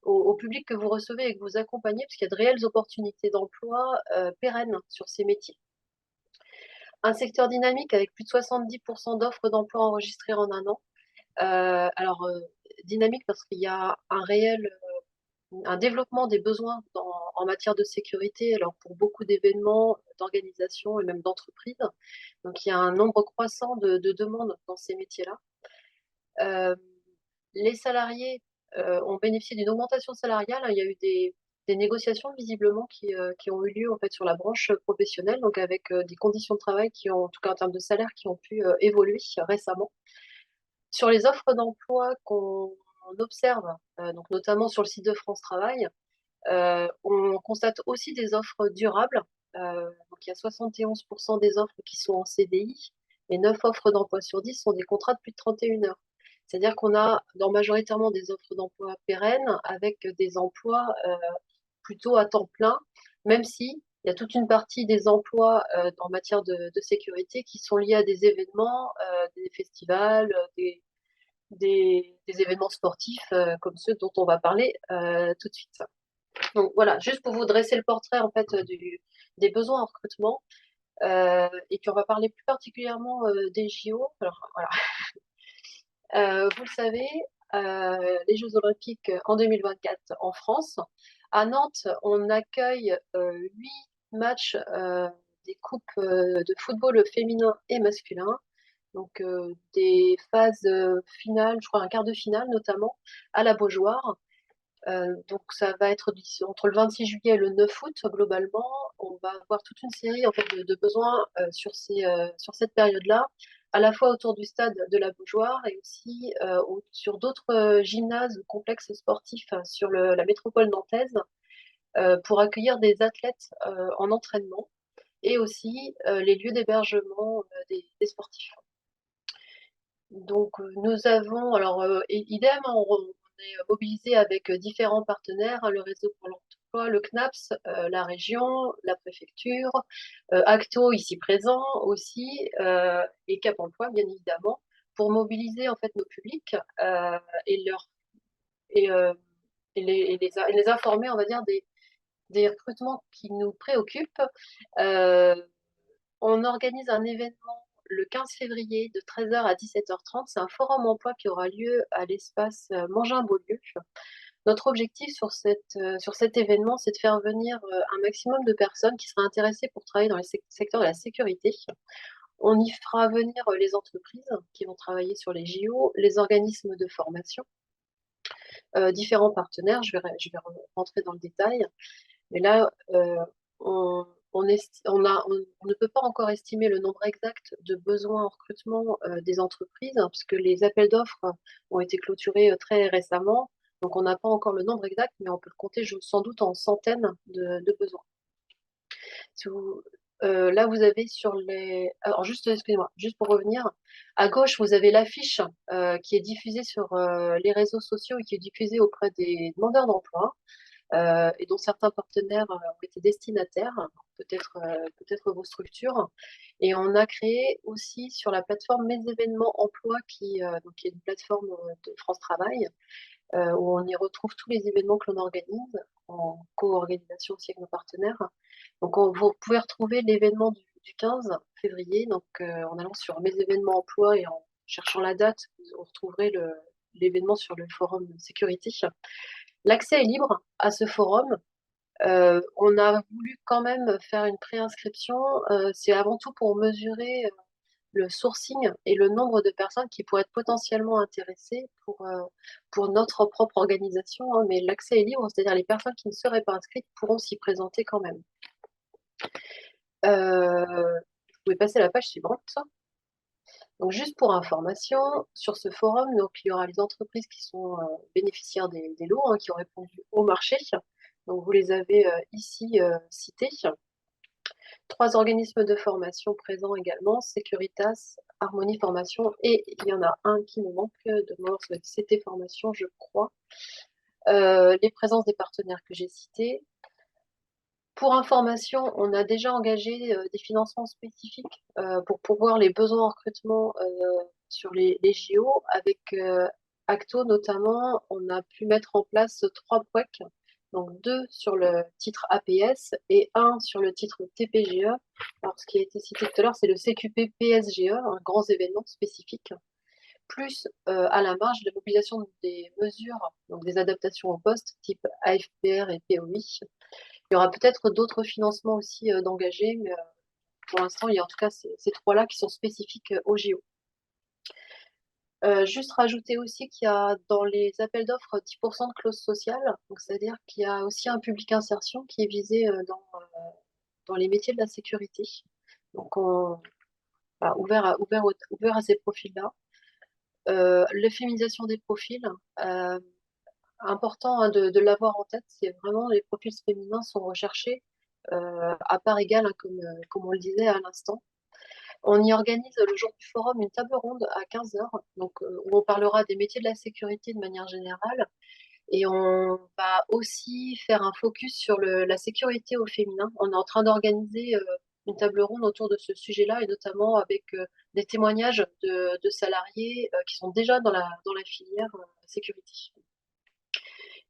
au public que vous recevez et que vous accompagnez, parce qu'il y a de réelles opportunités d'emploi pérennes sur ces métiers. Un secteur dynamique avec plus de 70% d'offres d'emploi enregistrées en un an. Dynamique parce qu'il y a un développement des besoins en matière de sécurité, alors pour beaucoup d'événements, d'organisations et même d'entreprises. Donc, il y a un nombre croissant de demandes dans ces métiers-là. Les salariés ont bénéficié d'une augmentation salariale. Il y a eu des négociations visiblement qui ont eu lieu en fait sur la branche professionnelle, donc avec des conditions de travail qui ont, en tout cas en termes de salaire, qui ont pu évoluer récemment. Sur les offres d'emploi qu'on observe, donc notamment sur le site de France Travail, on constate aussi des offres durables. Donc il y a 71% des offres qui sont en CDI et 9 offres d'emploi sur 10 sont des contrats de plus de 31 heures. C'est-à-dire qu'on a majoritairement des offres d'emploi pérennes avec des emplois plutôt à temps plein, même si il y a toute une partie des emplois en matière de sécurité qui sont liés à des événements, des festivals, des événements sportifs comme ceux dont on va parler tout de suite. Donc voilà, juste pour vous dresser le portrait en fait des besoins en recrutement. Et puis on va parler plus particulièrement des JO. Alors voilà, vous le savez, les Jeux Olympiques en 2024 en France. À Nantes, on accueille 8 matchs des coupes de football féminin et masculin. Donc des phases finales, je crois un quart de finale notamment, à la Beaujoire. Donc ça va être entre le 26 juillet et le 9 août globalement. On va avoir toute une série en fait de besoins sur cette période-là, à la fois autour du stade de la Beaujoire et aussi sur d'autres gymnases ou complexes sportifs sur la métropole nantaise pour accueillir des athlètes en entraînement et aussi les lieux d'hébergement des sportifs. Donc nous avons, alors idem, on est mobilisé avec différents partenaires, le réseau emploi, le CNAPS, la région, la préfecture, Acto ici présent aussi, et Cap Emploi bien évidemment, pour mobiliser en fait nos publics et leur et, et les informer, on va dire, des recrutements qui nous préoccupent. On organise un événement le 15 février de 13h à 17h30. C'est un forum emploi qui aura lieu à l'espace Mangin-Beaulieu. Notre objectif sur cet événement, c'est de faire venir un maximum de personnes qui seraient intéressées pour travailler dans le secteur de la sécurité. On y fera venir les entreprises qui vont travailler sur les JO, les organismes de formation, différents partenaires. Je vais rentrer dans le détail. Mais là, on ne peut pas encore estimer le nombre exact de besoins en recrutement des entreprises, hein, puisque les appels d'offres ont été clôturés très récemment. Donc, on n'a pas encore le nombre exact, mais on peut le compter sans doute en centaines de besoins. Là, vous avez sur les... Alors, excusez-moi, juste pour revenir, à gauche, vous avez l'affiche qui est diffusée sur les réseaux sociaux et qui est diffusée auprès des demandeurs d'emploi. Et dont certains partenaires ont été destinataires, peut-être vos structures. Et on a créé aussi sur la plateforme Mes événements emploi, qui est une plateforme de France Travail, où on y retrouve tous les événements que l'on organise, en co-organisation aussi avec nos partenaires. Donc vous pouvez retrouver l'événement du 15 février, donc en allant sur Mes événements emploi et en cherchant la date, vous retrouverez l'événement sur le forum sécurité. L'accès est libre à ce forum. On a voulu quand même faire une préinscription. C'est avant tout pour mesurer le sourcing et le nombre de personnes qui pourraient être potentiellement intéressées pour notre propre organisation, hein. Mais l'accès est libre, c'est-à-dire les personnes qui ne seraient pas inscrites pourront s'y présenter quand même. Vous pouvez passer à la page suivante. Donc, juste pour information, sur ce forum, donc, il y aura les entreprises qui sont bénéficiaires des lots, hein, qui ont répondu au marché. Donc, vous les avez ici cités. 3 organismes de formation présents également, Securitas, Harmonie Formation, et il y en a un qui me manque de mort, CT Formation, je crois. Les présences des partenaires que j'ai cités. Pour information, on a déjà engagé des financements spécifiques pour pourvoir les besoins en recrutement sur les JO. Avec Acto notamment, on a pu mettre en place 3 POEC, donc 2 sur le titre APS et 1 sur le titre TPGE. Alors, ce qui a été cité tout à l'heure, c'est le CQP PSGE, un grand événement spécifique, plus à la marge de la mobilisation des mesures, donc des adaptations au poste, type AFPR et POI. Il y aura peut-être d'autres financements aussi d'engagés, mais pour l'instant, il y a en tout cas ces 3-là qui sont spécifiques aux JO. Juste rajouter aussi qu'il y a dans les appels d'offres 10% de clauses sociales, c'est-à-dire qu'il y a aussi un public insertion qui est visé dans les métiers de la sécurité. Donc, voilà, ouvert à ces profils-là. L'euphémisation des profils, important hein, de l'avoir en tête, c'est vraiment les profils féminins sont recherchés à part égale, hein, comme on le disait à l'instant. On y organise le jour du forum une table ronde à 15h, donc, où on parlera des métiers de la sécurité de manière générale. Et on va aussi faire un focus sur la sécurité au féminin. On est en train d'organiser une table ronde autour de ce sujet-là, et notamment avec des témoignages de salariés qui sont déjà dans la filière sécurité.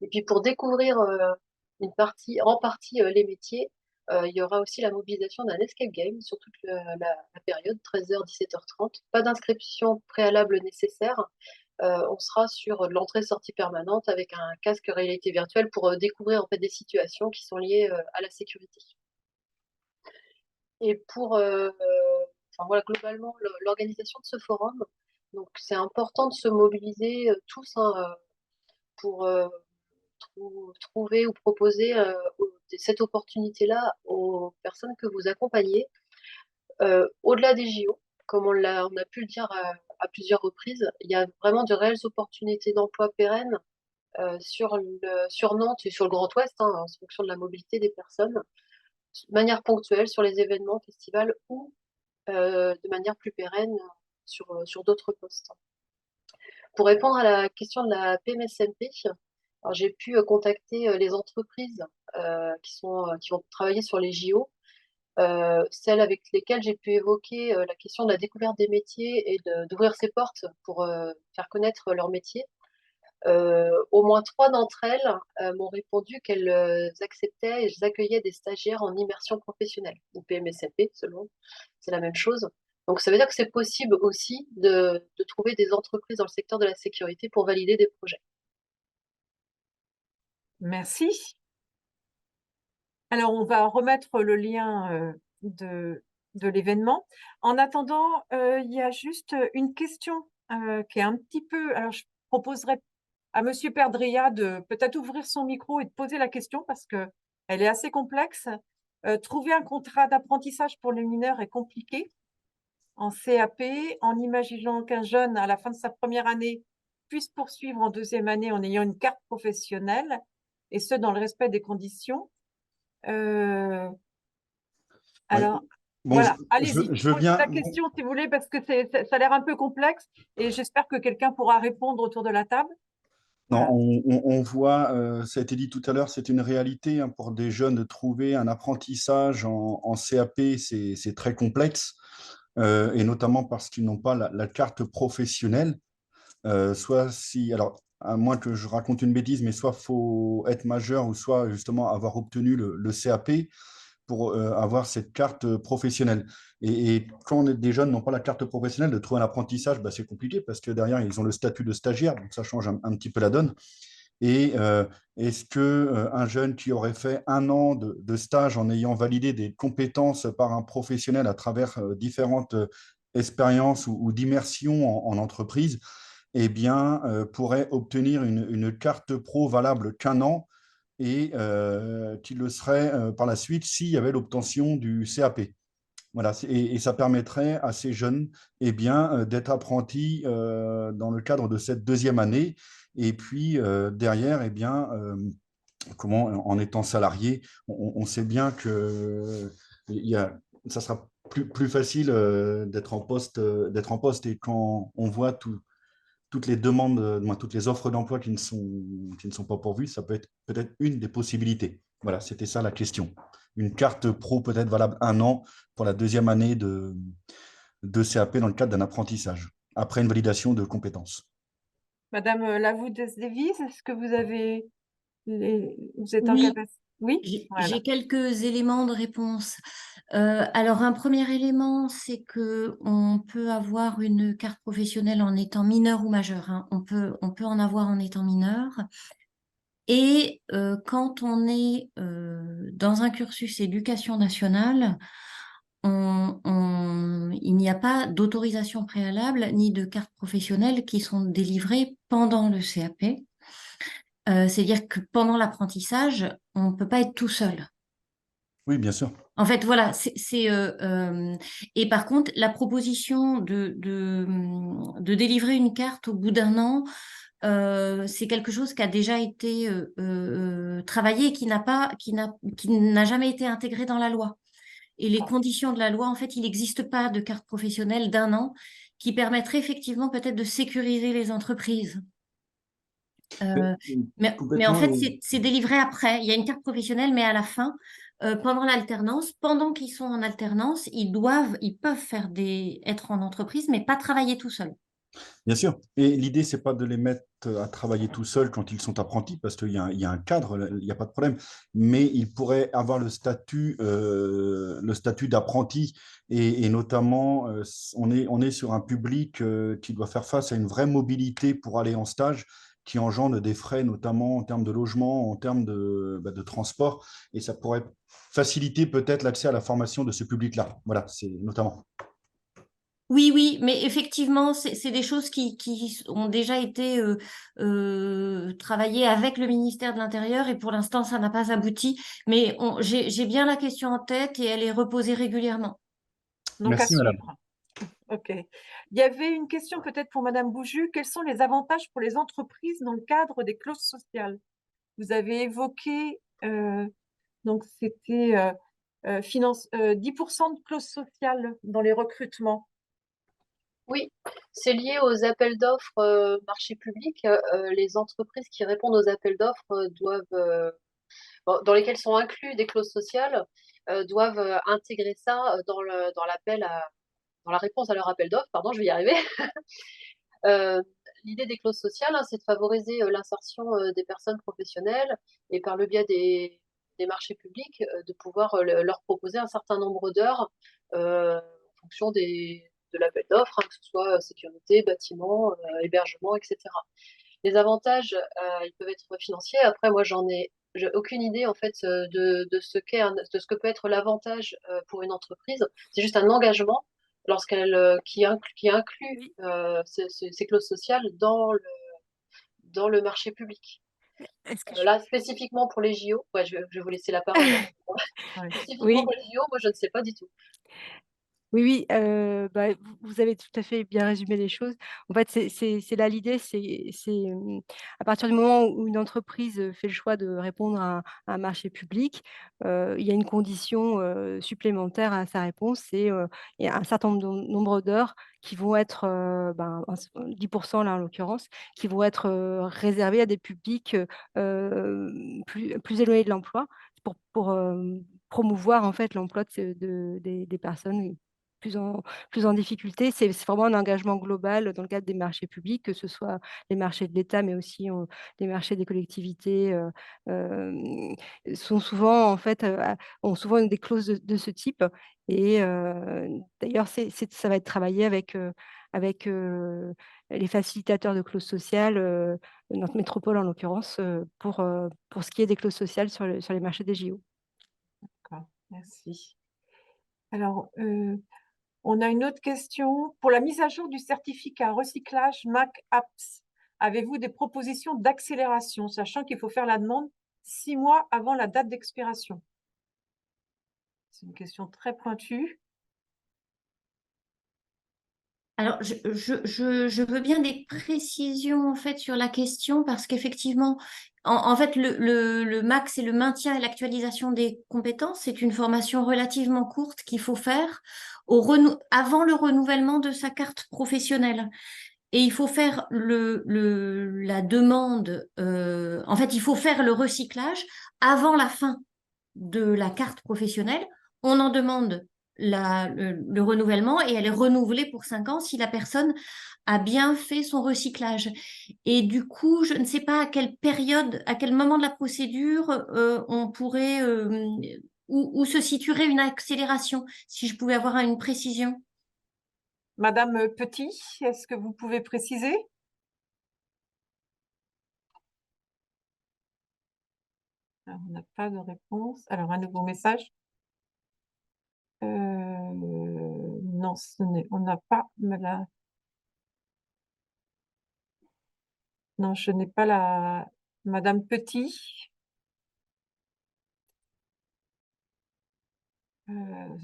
Et puis pour découvrir en partie les métiers, il y aura aussi la mobilisation d'un escape game sur toute la période, 13h, 17h30. Pas d'inscription préalable nécessaire. On sera sur de l'entrée-sortie permanente avec un casque réalité virtuelle pour découvrir en fait des situations qui sont liées à la sécurité. Et enfin, voilà, globalement, l'organisation de ce forum, donc c'est important de se mobiliser tous hein, pour trouver ou proposer cette opportunité-là aux personnes que vous accompagnez. Au-delà des JO, comme on a pu le dire à plusieurs reprises, il y a vraiment de réelles opportunités d'emploi pérennes sur Nantes et sur le Grand Ouest, hein, en fonction de la mobilité des personnes, de manière ponctuelle sur les événements, festivals ou de manière plus pérenne sur d'autres postes. Pour répondre à la question de la PMSMP, Alors, j'ai pu contacter les entreprises qui vont travailler sur les JO, celles avec lesquelles j'ai pu évoquer la question de la découverte des métiers et d'ouvrir ses portes pour faire connaître leur métier. Au moins 3 d'entre elles m'ont répondu qu'elles acceptaient et elles accueillaient des stagiaires en immersion professionnelle, ou PMSMP selon, c'est la même chose. Donc ça veut dire que c'est possible aussi de trouver des entreprises dans le secteur de la sécurité pour valider des projets. Merci. Alors, on va remettre le lien de l'événement. En attendant, il y a juste une question qui est un petit peu… Alors, je proposerais à Monsieur Perdria de peut-être ouvrir son micro et de poser la question parce qu'elle est assez complexe. Trouver un contrat d'apprentissage pour les mineurs est compliqué en CAP, en imaginant qu'un jeune, à la fin de sa première année, puisse poursuivre en deuxième année en ayant une carte professionnelle, et ce, dans le respect des conditions. Ouais. Alors, Bon, voilà, allez-y, je veux posez la bien. question si vous voulez, parce que ça a l'air un peu complexe, et j'espère que quelqu'un pourra répondre autour de la table. Non, Voilà. on voit, ça a été dit tout à l'heure, c'est une réalité hein, pour des jeunes de trouver un apprentissage en CAP, c'est très complexe, et notamment parce qu'ils n'ont pas la carte professionnelle. Soit si, alors, à moins que je raconte une bêtise, mais soit faut être majeur ou soit justement avoir obtenu le CAP pour avoir cette carte professionnelle. Et quand des jeunes n'ont pas la carte professionnelle, de trouver un apprentissage, bah, c'est compliqué parce que derrière, ils ont le statut de stagiaire, donc ça change un petit peu la donne. Et est-ce qu'un jeune qui aurait fait 1 an de stage en ayant validé des compétences par un professionnel à travers différentes expériences ou d'immersion en entreprise, eh bien, pourrait obtenir une carte pro valable qu'1 an et qui le serait par la suite s'il y avait l'obtention du CAP. Voilà, et ça permettrait à ces jeunes eh bien, d'être apprentis dans le cadre de cette deuxième année. Et puis derrière, eh bien, en étant salarié, on sait bien que ça sera plus facile d'être en poste. Et quand on voit toutes les demandes, toutes les offres d'emploi qui ne sont pas pourvues, ça peut être peut-être une des possibilités. Voilà, c'était ça la question. Une carte pro peut-être valable 1 an pour la deuxième année de CAP dans le cadre d'un apprentissage, après une validation de compétences. Madame Lavoudes-Davies, est-ce que vous êtes en Oui, capacité? Oui, voilà. j'ai quelques éléments de réponse. Alors, un premier élément, c'est que on peut avoir une carte professionnelle en étant mineur ou majeur, hein. On peut en avoir en étant mineur. Et quand on est dans un cursus éducation nationale, il n'y a pas d'autorisation préalable ni de carte professionnelle qui sont délivrées pendant le CAP. C'est-à-dire que pendant l'apprentissage, on ne peut pas être tout seul. Oui, bien sûr. En fait, voilà, et par contre, la proposition de délivrer une carte au bout d'1 an, c'est quelque chose qui a déjà été travaillé et qui n'a jamais été intégré dans la loi. Et les conditions de la loi, en fait, il n'existe pas de carte professionnelle d'1 an qui permettrait effectivement peut-être de sécuriser les entreprises. Mais en fait, c'est délivré après. Il y a une carte professionnelle, mais à la fin, pendant l'alternance, pendant qu'ils sont en alternance, ils peuvent être en entreprise, mais pas travailler tout seuls. Bien sûr. Et l'idée, c'est pas de les mettre à travailler tout seuls quand ils sont apprentis, parce qu'il y a un cadre, il n'y a pas de problème. Mais ils pourraient avoir le statut d'apprenti. Et notamment, on est sur un public qui doit faire face à une vraie mobilité pour aller en stage, qui engendre des frais, notamment en termes de logement, en termes de transport. Et ça pourrait faciliter peut-être l'accès à la formation de ce public-là. Voilà, c'est notamment. Oui, mais effectivement, c'est des choses qui ont déjà été travaillées avec le ministère de l'Intérieur et pour l'instant, ça n'a pas abouti. Mais j'ai bien la question en tête et elle est reposée régulièrement. Donc, Merci, à madame. suivre. OK. Il y avait une question peut-être pour Madame Bouju. Quels sont les avantages pour les entreprises dans le cadre des clauses sociales? Vous avez évoqué, donc c'était 10% de clauses sociales dans les recrutements. Oui, c'est lié aux appels d'offres marché public. Les entreprises qui répondent aux appels d'offres dans lesquels sont inclus des clauses sociales, doivent intégrer ça dans la réponse à leur appel d'offres. Pardon, je vais y arriver. Euh, L'idée des clauses sociales, hein, c'est de favoriser l'insertion des personnes professionnelles et par le biais des marchés publics, de pouvoir leur proposer un certain nombre d'heures en fonction de l'appel d'offres, hein, que ce soit sécurité, bâtiment, hébergement, etc. Les avantages, ils peuvent être financiers. Après, moi, j'ai aucune idée en fait de ce de ce que peut être l'avantage pour une entreprise. C'est juste un engagement qui inclut Oui. ces clauses sociales dans le marché public. Est-ce que Là, spécifiquement pour les JO, ouais, je vais vous laisser la parole. Ouais. Spécifiquement Oui, pour les JO, moi, je ne sais pas du tout. oui, oui, bah, vous avez tout à fait bien résumé les choses. En fait, c'est là l'idée, à partir du moment où une entreprise, fait le choix de répondre à un marché public, il y a une condition, supplémentaire à sa réponse, il y a un certain nombre d'heures qui vont être, ben, 10 là, en l'occurrence, qui vont être, réservées à des publics, plus éloignés de l'emploi pour promouvoir, en fait, l'emploi des personnes plus en difficulté. C'est vraiment un engagement global dans le cadre des marchés publics, que ce soit les marchés de l'État, mais aussi, les marchés des collectivités, sont souvent en fait, ont souvent des clauses de ce type et d'ailleurs ça va être travaillé avec les facilitateurs de clauses sociales, notre métropole en l'occurrence, pour ce qui est des clauses sociales sur les marchés des JO. D'accord, merci. Alors, on a une autre question. Pour la mise à jour du certificat recyclage MAC Apps, avez-vous des propositions d'accélération, sachant qu'il faut faire la demande 6 mois avant la date d'expiration? C'est une question très pointue. Alors, je veux bien des précisions en fait sur la question parce qu'effectivement, en fait, le MAC, c'est le maintien et l'actualisation des compétences. C'est une formation relativement courte qu'il faut faire avant le renouvellement de sa carte professionnelle. Et il faut faire la demande, en fait, il faut faire le recyclage avant la fin de la carte professionnelle. On en demande le renouvellement et elle est renouvelée pour 5 ans si la personne a bien fait son recyclage. Et du coup, je ne sais pas à quelle période, à quel moment de la procédure on pourrait, où se situerait une accélération, si je pouvais avoir une précision. Madame Petit, est-ce que vous pouvez préciser? Alors, on n'a pas de réponse. Alors, un nouveau message. Non, on n'a pas Non, je n'ai pas Madame Petit.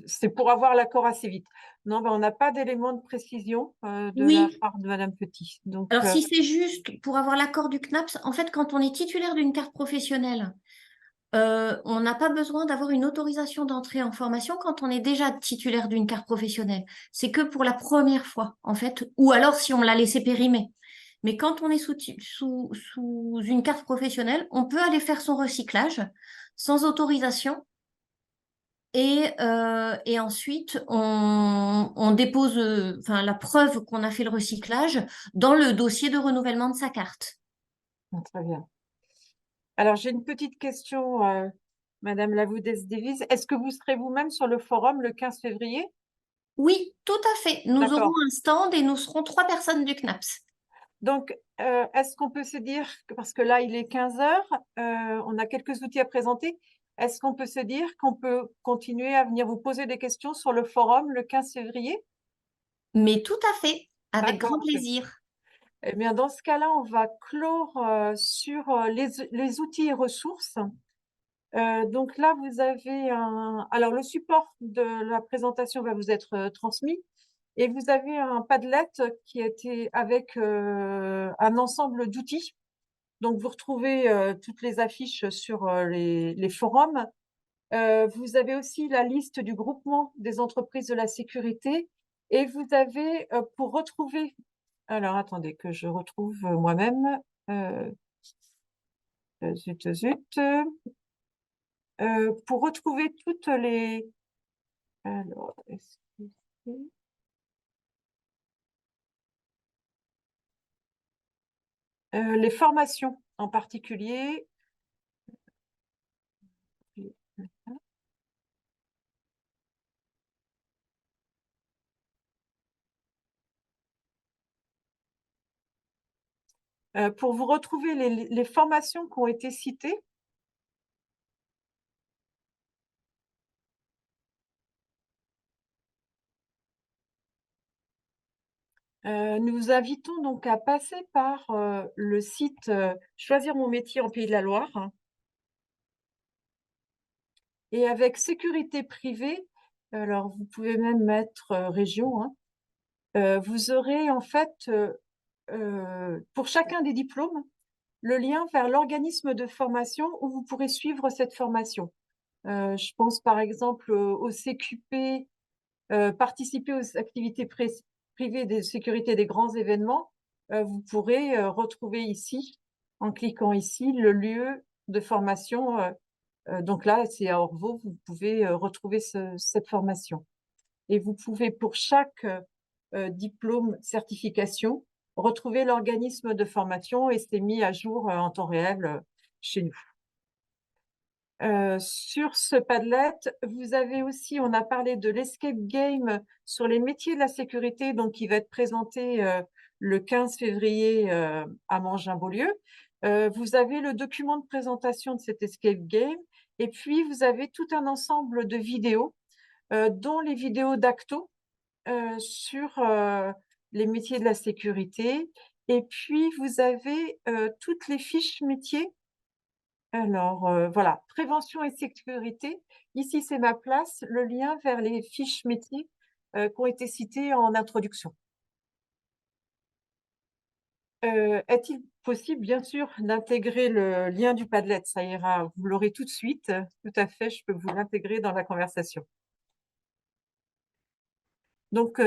C'est pour avoir l'accord assez vite. Non, ben, on n'a pas d'éléments de précision de la Oui. part de Madame Petit. Donc, Alors, si c'est juste pour avoir l'accord du CNAPS, en fait, quand on est titulaire d'une carte professionnelle, on n'a pas besoin d'avoir une autorisation d'entrée en formation quand on est déjà titulaire d'une carte professionnelle. C'est que pour la première fois, en fait, ou alors si on l'a laissé périmer. Mais quand on est sous une carte professionnelle, on peut aller faire son recyclage sans autorisation. Et ensuite, on dépose la preuve qu'on a fait le recyclage dans le dossier de renouvellement de sa carte. très bien. Alors, j'ai une petite question, Madame Lavoudès-Davies. Est-ce que vous serez vous-même sur le forum le 15 février? Oui, tout à fait. Nous aurons D'accord. un stand et nous serons 3 personnes du CNAPS. Donc, est-ce qu'on peut se dire, parce que là, il est 15 heures, on a quelques outils à présenter, est-ce qu'on peut se dire qu'on peut continuer à venir vous poser des questions sur le forum le 15 février? Mais tout à fait, avec grand D'accord. plaisir. Eh bien, dans ce cas-là, on va clore sur les outils et ressources. Donc là, vous avez Alors, le support de la présentation va vous être transmis. Et vous avez un Padlet qui a été avec un ensemble d'outils. Donc, vous retrouvez toutes les affiches sur les forums. Vous avez aussi la liste du groupement des entreprises de la sécurité Et vous avez, pour retrouver, alors attendez que je retrouve moi-même, zut, zut, pour retrouver toutes les, alors, est-ce que c'est- les formations en particulier. Pour vous retrouver les formations qui ont été citées. Nous vous invitons donc à passer par le site Choisir mon métier en Pays de la Loire. Et avec sécurité privée, alors vous pouvez même mettre région, hein, vous aurez en fait, pour chacun des diplômes, le lien vers l'organisme de formation où vous pourrez suivre cette formation. Je pense par exemple au CQP, participer aux activités privées de sécurité des grands événements. Vous pourrez retrouver ici, en cliquant ici, le lieu de formation. Donc là, c'est à Orvault, vous pouvez retrouver cette formation. Et vous pouvez, pour chaque diplôme certification, retrouver l'organisme de formation et c'est mis à jour en temps réel chez nous. Sur ce Padlet, vous avez aussi, on a parlé de l'escape game sur les métiers de la sécurité, donc qui va être présenté le 15 février à Mangin-Beaulieu. Vous avez le document de présentation de cet escape game et puis vous avez tout un ensemble de vidéos, dont les vidéos d'Acto sur les métiers de la sécurité. Et puis vous avez toutes les fiches métiers. Alors, voilà, prévention et sécurité. Ici, c'est ma place, le lien vers les fiches métiers qui ont été citées en introduction. Est-il possible, bien sûr, d'intégrer le lien du Padlet? Ça ira, vous l'aurez tout de suite. Tout à fait, je peux vous l'intégrer dans la conversation. Donc,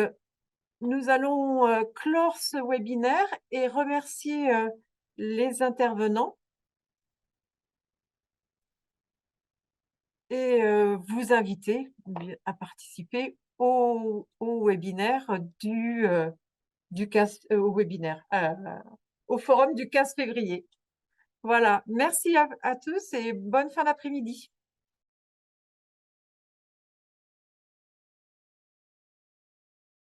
nous allons clore ce webinaire et remercier les intervenants. Et vous inviter à participer au webinaire au webinaire, au forum du 15 février. Voilà, merci à tous et bonne fin d'après-midi.